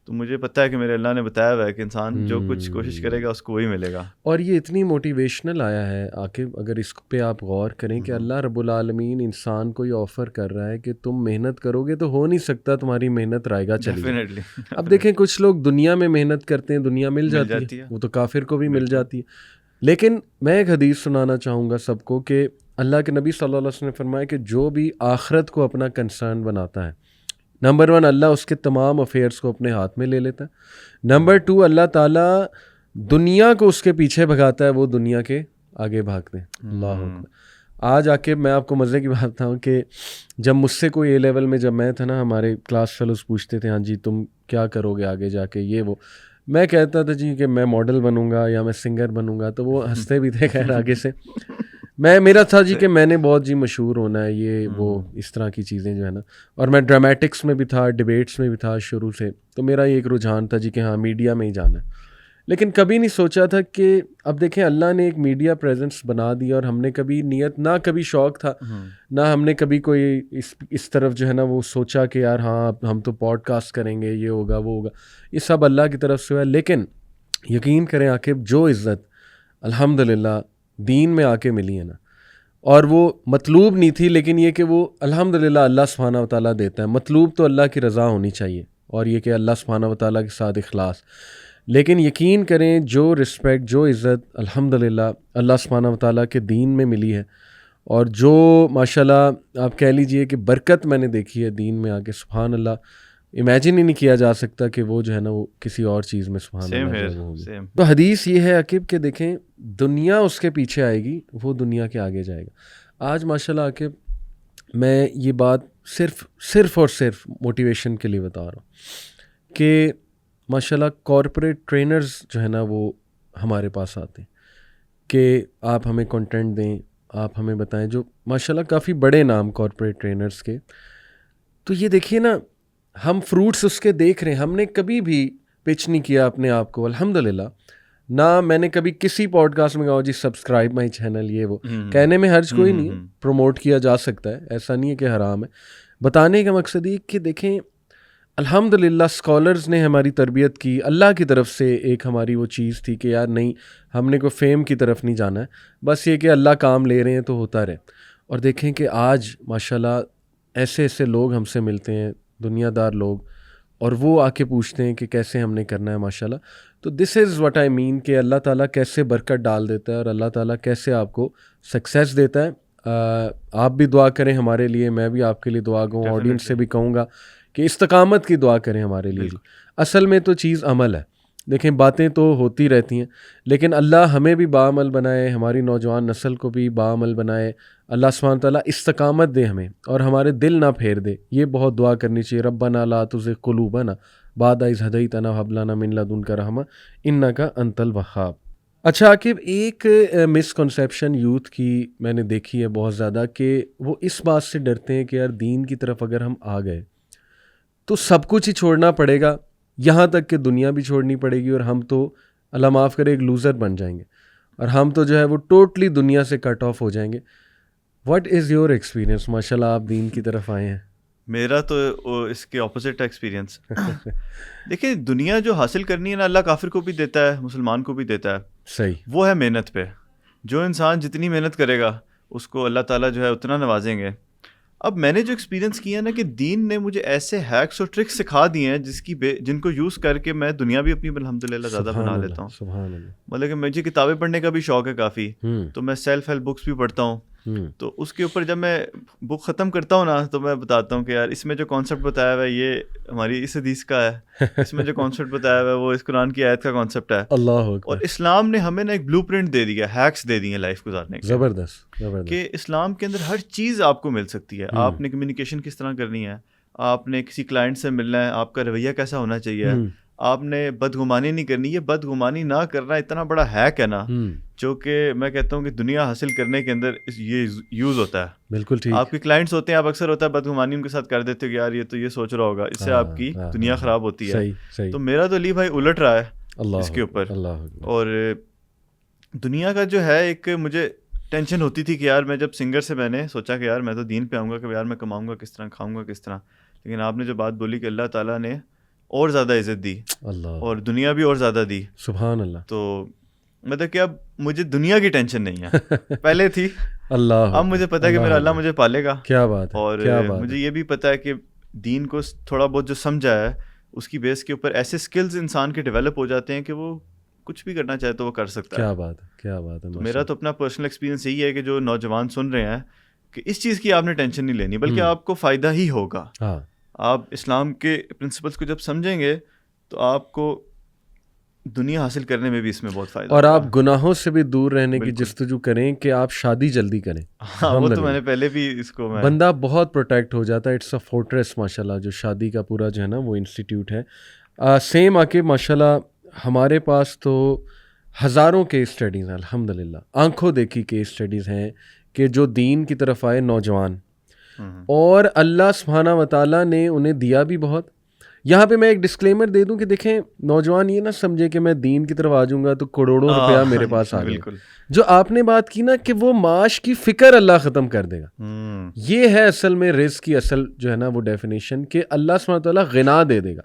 تو مجھے پتہ ہے کہ میرے اللہ نے بتایا ہوا ہے کہ انسان جو کچھ کوشش کرے گا اس کو وہی ملے گا. اور یہ اتنی موٹیویشنل آیا ہے عاقب, اگر اس پہ آپ غور کریں کہ اللہ رب العالمین انسان کو یہ آفر کر رہا ہے کہ تم محنت کرو گے تو ہو نہیں سکتا تمہاری محنت رائے گا چلی جائے. اب دیکھیں کچھ لوگ دنیا میں محنت کرتے ہیں, دنیا مل جاتی ہے, وہ تو کافر کو بھی مل جاتی ہے. لیکن میں ایک حدیث سنانا چاہوں گا سب کو کہ اللہ کے نبی صلی اللہ علیہ وسلم نے فرمایا کہ جو بھی آخرت کو اپنا کنسرن بناتا ہے, نمبر 1 اللہ اس کے تمام افیئرس کو اپنے ہاتھ میں لے لیتا ہے. نمبر 2 اللہ تعالیٰ دنیا کو اس کے پیچھے بھگاتا ہے, وہ دنیا کے آگے بھاگتے ہیں. اللہ اکبر. آج آ کے میں آپ کو مزے کی بات بتاؤں کہ جب مجھ سے کوئی اے لیول میں جب میں تھا نا, ہمارے کلاس فیلوز پوچھتے تھے ہاں جی تم کیا کرو گے آگے جا کے, یہ وہ, میں کہتا تھا جی کہ میں ماڈل بنوں گا یا میں سنگر بنوں گا, تو وہ ہنستے بھی تھے خیر آگے سے. میرا تھا جی کہ میں نے بہت جی مشہور ہونا ہے, یہ وہ اس طرح کی چیزیں جو ہے نا, اور میں ڈرامیٹکس میں بھی تھا, ڈیبیٹس میں بھی تھا شروع سے, تو میرا یہ ایک رجحان تھا جی کہ ہاں میڈیا میں ہی جانا ہے. لیکن کبھی نہیں سوچا تھا کہ اب دیکھیں اللہ نے ایک میڈیا پریزنس بنا دیا, اور ہم نے کبھی نیت نہ کبھی شوق تھا نہ ہم نے کبھی کوئی اس طرف جو ہے نا وہ سوچا کہ یار ہاں ہم تو پوڈ کاسٹ کریں گے, یہ ہوگا وہ ہوگا, یہ سب اللہ کی طرف سے ہوا. لیکن یقین کریں عاقب جو عزت الحمدللہ دین میں آ کے ملی ہے نا, اور وہ مطلوب نہیں تھی, لیکن یہ کہ وہ الحمدللہ اللہ سبحانہ وتعالیٰ دیتا ہے. مطلوب تو اللہ کی رضا ہونی چاہیے, اور یہ کہ اللہ سبحانہ وتعالیٰ کے ساتھ اخلاص. لیکن یقین کریں جو رسپیکٹ, جو عزت الحمدللہ اللہ سبحانہ وتعالیٰ کے دین میں ملی ہے, اور جو ماشاءاللہ آپ کہہ لیجئے کہ برکت میں نے دیکھی ہے دین میں آ کے, سبحان اللہ, امیجن ہی نہیں کیا جا سکتا کہ وہ جو ہے نا وہ کسی اور چیز میں سبحان اللہ ہوگی. تو حدیث یہ ہے عاقب کہ دیکھیں دنیا اس کے پیچھے آئے گی, وہ دنیا کے آگے جائے گا. آج ماشاءاللہ عاقب میں یہ بات صرف اور صرف موٹیویشن کے لیے بتا رہا ہوں کہ ماشاءاللہ کارپوریٹ ٹرینرز جو ہے نا وہ ہمارے پاس آتے ہیں کہ آپ ہمیں کنٹینٹ دیں, آپ ہمیں بتائیں, جو ماشاءاللہ کافی بڑے نام کارپوریٹ ٹرینرز کے. تو یہ دیکھیے نا ہم فروٹس اس کے دیکھ رہے ہیں. ہم نے کبھی بھی پچ نہیں کیا اپنے آپ کو الحمدللہ, نہ میں نے کبھی کسی پوڈ کاسٹ میں کہا جی سبسکرائب مائی چینل, یہ وہ کہنے میں حرج کوئی نہیں ہے, پروموٹ کیا جا سکتا ہے, ایسا نہیں ہے کہ حرام ہے. بتانے کا مقصد یہ کہ دیکھیں الحمدللہ اسکالرز نے ہماری تربیت کی, اللہ کی طرف سے ایک ہماری وہ چیز تھی کہ یار نہیں, ہم نے کوئی فیم کی طرف نہیں جانا ہے, بس یہ کہ اللہ کام لے رہے ہیں تو ہوتا رہے. اور دیکھیں کہ آج ماشاءاللہ ایسے ایسے لوگ ہم سے ملتے ہیں, دنیا دار لوگ, اور وہ آ کے پوچھتے ہیں کہ کیسے ہم نے کرنا ہے ماشاءاللہ. تو دس از واٹ آئی مین کہ اللہ تعالیٰ کیسے برکت ڈال دیتا ہے اور اللہ تعالیٰ کیسے آپ کو سکسیس دیتا ہے. آپ بھی دعا کریں ہمارے لیے, میں بھی آپ کے لیے دعا گوں, آڈینس سے بھی کہوں گا کہ استقامت کی دعا کریں ہمارے لیے. اصل میں تو چیز عمل ہے. دیکھیں باتیں تو ہوتی رہتی ہیں, لیکن اللہ ہمیں بھی باعمل بنائے, ہماری نوجوان نسل کو بھی باعمل بنائے. اللہ سبحانہ تعالیٰ استقامت دے ہمیں اور ہمارے دل نہ پھیر دے. یہ بہت دعا کرنی چاہیے. ربنا لا تزغ قلوبنا بعد اذ ہدیتنا وہب لنا من لدنک رحمۃ انک انت الوہاب. اچھا عاقب, ایک مسکنسیپشن یوتھ کی میں نے دیکھی ہے بہت زیادہ, کہ وہ اس بات سے ڈرتے ہیں کہ یار دین کی طرف اگر ہم آ گئے تو سب کچھ ہی چھوڑنا پڑے گا, یہاں تک کہ دنیا بھی چھوڑنی پڑے گی, اور ہم تو اللہ معاف کرے ایک لوزر بن جائیں گے, اور ہم تو جو ہے وہ ٹوٹلی دنیا سے کٹ آف ہو جائیں گے. What is your experience? ماشاء اللہ آپ دین کی طرف آئے ہیں. میرا تو اس کے اپوزٹ ایکسپیرینس. دیکھیں دنیا جو حاصل کرنی ہے نا, اللہ کافر کو بھی دیتا ہے, مسلمان کو بھی دیتا ہے. صحیح. وہ ہے محنت پہ. جو انسان جتنی محنت کرے گا اس کو اللہ تعالیٰ جو ہے اتنا نوازیں گے. اب میں نے جو ایکسپیرینس کیا نا کہ دین نے مجھے ایسے ہیکس اور ٹرکس سکھا دیے ہیں جن کو یوز کر کے میں دنیا بھی اپنی الحمدللہ زیادہ بنا لیتا ہوں. سبحان اللہ. مطلب کہ مجھے کتابیں پڑھنے کا بھی شوق ہے کافی, تو میں سیلف ہیلپ بکس بھی پڑھتا ہوں. تو اس کے اوپر جب میں بک ختم کرتا ہوں نا تو میں بتاتا ہوں کہ یار اس میں جو کانسیپٹ بتایا ہوا ہے یہ ہماری اس حدیث کا ہے, اس میں جو کانسیپٹ بتایا ہوا ہے وہ اس قرآن کی آیت کا کانسیپٹ ہے. اللہ اور اسلام نے ہمیں نا ایک بلو پرنٹ دے دیا, ہیکس دے دیے لائف گزارنے کے. زبردست. کہ اسلام کے اندر ہر چیز آپ کو مل سکتی ہے. آپ نے کمیونیکیشن کس طرح کرنی ہے, آپ نے کسی کلائنٹ سے ملنا ہے, آپ کا رویہ کیسا ہونا چاہیے, آپ نے بدگمانی نہیں کرنی. یہ بدگمانی نہ کرنا اتنا بڑا ہیک ہے نا, جو کہ میں کہتا ہوں کہ دنیا حاصل کرنے کے اندر یہ یوز ہوتا ہے. بالکل ٹھیک. آپ کے کلائنٹس ہوتے ہیں, آپ اکثر ہوتا ہے بدگمانی ان کے ساتھ کر دیتے ہو کہ یار یہ تو یہ سوچ رہا ہوگا, اس سے آپ کی دنیا خراب ہوتی ہے. تو میرا تو علی بھائی الٹ رہا ہے اس کے اوپر. اور دنیا کا جو ہے ایک مجھے ٹینشن ہوتی تھی کہ یار میں جب سنگر سے میں نے سوچا کہ یار میں تو دین پہ آؤں گا کہ یار میں کماؤں گا کس طرح, کھاؤں گا کس طرح. لیکن آپ نے جو بات بولی کہ اللہ تعالیٰ نے اور زیادہ عزت دی اور دنیا بھی اور زیادہ دی. سبحان اللہ. تو مطلب کہ اب مجھے دنیا کی ٹینشن نہیں ہے, پہلے تھی. اللہ. اب مجھے پتا ہے کہ میرا اللہ مجھے پالے گا. کیا بات ہے. اور مجھے یہ بھی پتا ہے کہ دین کو تھوڑا بہت جو سمجھا ہے اس کی بیس کے اوپر ایسے اسکلز انسان کے ڈیولپ ہو جاتے ہیں کہ وہ کچھ بھی کرنا چاہے تو وہ کر سکتا ہے. کیا بات ہے, کیا بات ہے. میرا تو اپنا پرسنل ایکسپیرینس یہی ہے کہ جو نوجوان سن رہے ہیں کہ اس چیز کی آپ نے ٹینشن نہیں لینی, بلکہ آپ کو فائدہ ہی ہوگا. آپ اسلام کے پرنسپلس کو جب سمجھیں گے تو آپ کو دنیا حاصل کرنے میں بھی اس میں بہت فائدہ. اور آپ گناہوں سے بھی دور رہنے کی جستجو کریں کہ آپ شادی جلدی کریں. وہ تو میں نے پہلے بھی اس کو بندہ بہت پروٹیکٹ ہو جاتا ہے. اٹس اے فورٹریس ماشاءاللہ, جو شادی کا پورا جو ہے نا وہ انسٹیٹیوٹ ہے. سیم آ کے ماشاءاللہ ہمارے پاس تو ہزاروں کیس اسٹڈیز ہیں الحمدللہ, آنکھوں دیکھی کیس اسٹڈیز ہیں کہ جو دین کی طرف آئے نوجوان, اور اللہ سبحانہ و تعالیٰ نے انہیں دیا بھی بہت. یہاں پہ میں ایک ڈسکلیمر دے دوں کہ دیکھیں نوجوان یہ نہ سمجھے کہ میں دین کی طرف آ جاؤں گا تو کروڑوں روپیہ میرے پاس آ گیا. جو آپ نے بات کی نا کہ وہ معاش کی فکر اللہ ختم کر دے گا, یہ ہے اصل میں رزق کی اصل جو ہے نا وہ ڈیفینیشن, کہ اللہ سبحانہ تعالیٰ غنا دے دے گا,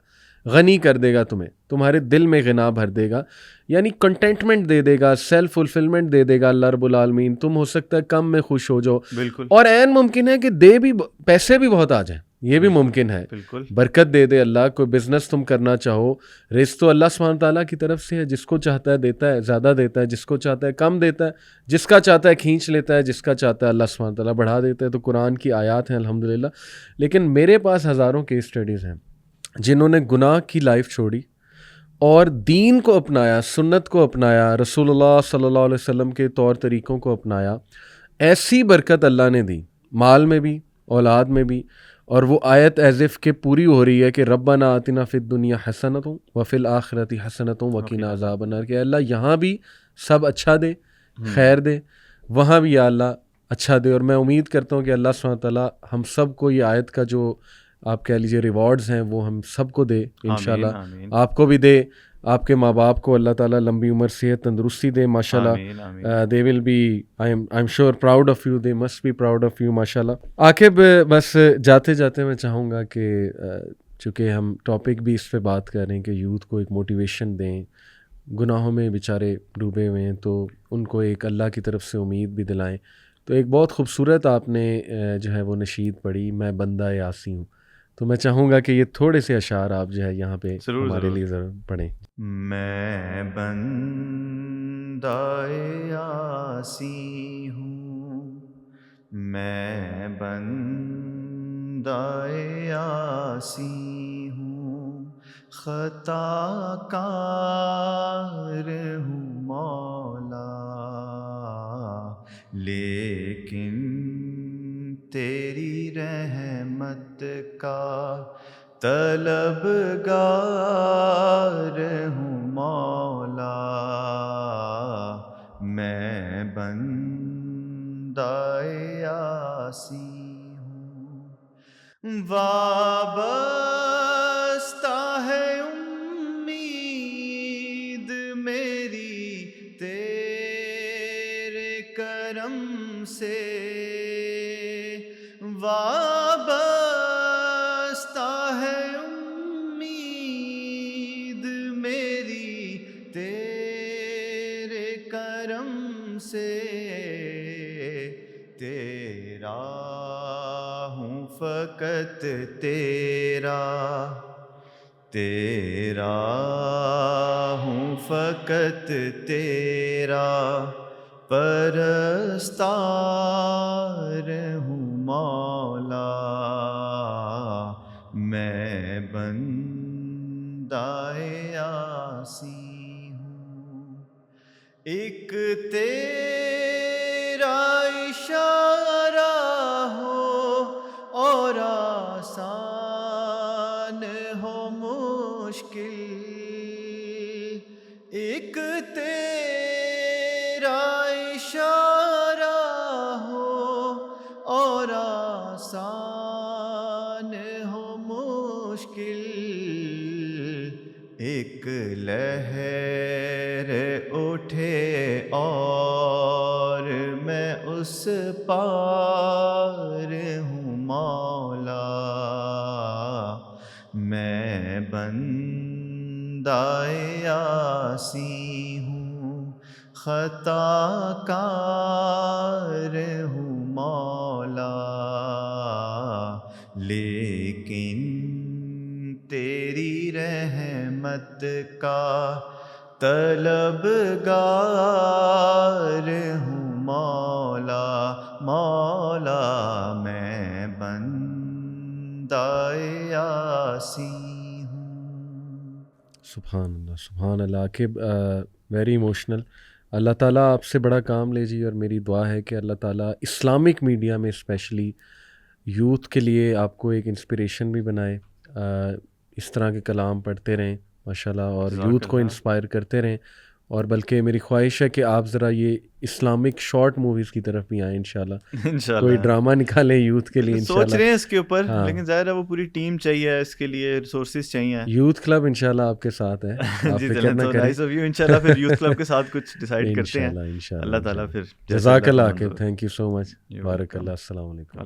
غنی کر دے گا تمہیں, تمہارے دل میں غنا بھر دے گا, یعنی کنٹینٹمنٹ دے دے گا, سیلف فلفلمنٹ دے دے گا اللہ رب العالمین. تم ہو سکتا ہے کم میں خوش ہو جاؤ, اور عین ممکن ہے کہ دے بھی پیسے بھی بہت آ جائیں, یہ بھی ممکن ہے. برکت دے دے اللہ. کوئی بزنس تم کرنا چاہو, رزق تو اللہ سبحانہ تعالیٰ کی طرف سے ہے, جس کو چاہتا ہے دیتا ہے, زیادہ دیتا ہے, جس کو چاہتا ہے کم دیتا ہے, جس کا چاہتا ہے کھینچ لیتا ہے, جس کا چاہتا ہے اللہ سبحانہ تعالیٰ بڑھا دیتا ہے. تو قرآن کی آیات ہیں الحمدللہ. لیکن میرے پاس ہزاروں کیس اسٹڈیز ہیں جنہوں نے گناہ کی لائف چھوڑی اور دین کو اپنایا, سنت کو اپنایا, رسول اللہ صلی اللہ علیہ وسلم کے طور طریقوں کو اپنایا. ایسی برکت اللہ نے دی, مال میں بھی, اولاد میں بھی. اور وہ آیت ایز اف کہ پوری ہو رہی ہے کہ ربنا آتنا فی الدنیا حسنۃ وفی الآخرۃ حسنۃ وقنا عذاب النار, کہ اللہ یہاں بھی سب اچھا دے, خیر دے, وہاں بھی یا اللہ اچھا دے. اور میں امید کرتا ہوں کہ اللہ سبحانہ تعالیٰ ہم سب کو یہ آیت کا جو آپ کہہ لیجیے ریوارڈز ہیں وہ ہم سب کو دے انشاءاللہ. آپ کو بھی دے, آپ کے ماں باپ کو اللہ تعالیٰ لمبی عمر, صحت, تندرستی دے ماشاءاللہ. They will be I am sure proud of you, they must be proud of you ماشاءاللہ. عاقب بس جاتے جاتے میں چاہوں گا کہ چونکہ ہم ٹاپک بھی اس پہ بات کر رہے ہیں کہ یوتھ کو ایک موٹیویشن دیں، گناہوں میں بیچارے ڈوبے ہوئے ہیں تو ان کو ایک اللہ کی طرف سے امید بھی دلائیں. تو ایک بہت خوبصورت آپ نے جو ہے وہ نشید پڑھی، میں بندہ عاصی ہوں. تو میں چاہوں گا کہ یہ تھوڑے سے اشعار آپ جو ہے یہاں پہ ہمارے لیے ضرور پڑھیں. میں بندہ عاصی ہوں، میں بندہ عاصی ہوں، خطا کار ہوں مولا، لیکن تیری رحمت کا طلبگار ہوں مولا. میں بندہ عاصی ہوں، وابستہ ہے امید میری تیرے کرم سے، وابستہ ہے امید میری تیرے کرم سے، تیرا ہوں فقط تیرا، تیرا ہوں فقط تیرا، پرستار ہوں مولا. میں بندہ عاصی ہوں، ایک تیرا اشارہ ہو اور آسان ہو مشکل، ایک تیرا اشارہ ہو اور آسان ہو مشکل، ایک لہر اٹھے اور میں اس پار ہوں مولا. میں بندہ عاصی ہوں، خطا کار ہوں مولا، لیکن تیری رحمت کا طلبگار ہوں مولا. مولا میں بندہ عاصی ہوں. سبحان اللہ، سبحان اللہ. Aqib very emotional. اللہ تعالیٰ آپ سے بڑا کام لے جی، اور میری دعا ہے کہ اللہ تعالیٰ اسلامک میڈیا میں اسپیشلی یوتھ کے لیے آپ کو ایک انسپریشن بھی بنائے. اس طرح کے کلام پڑھتے رہیں ماشاءاللہ، اور یوتھ کو انسپائر کرتے رہیں. اور بلکہ میری خواہش ہے کہ آپ ذرا یہ اسلامک شارٹ موویز کی طرف بھی آئیں انشاءاللہ. کوئی ڈرامہ نکالیں یوتھ کے لیے انشاءاللہ. سوچ رہے ہیں اس کے اوپر، لیکن ظاہر ہے وہ پوری ٹیم چاہیے اس کے لیے، ریسورسز چاہیے. یوتھ کلب انشاءاللہ آپ کے ساتھ ہے. جی نائس آف یو. انشاءاللہ پھر یوتھ کلب کے ساتھ کچھ ڈیسائیڈ کرتے ہیں. اللہ تعالیٰ پھر جزاک اللہ عاقب. تھینک یو سو مچ. بارک اللہ. السلام علیکم.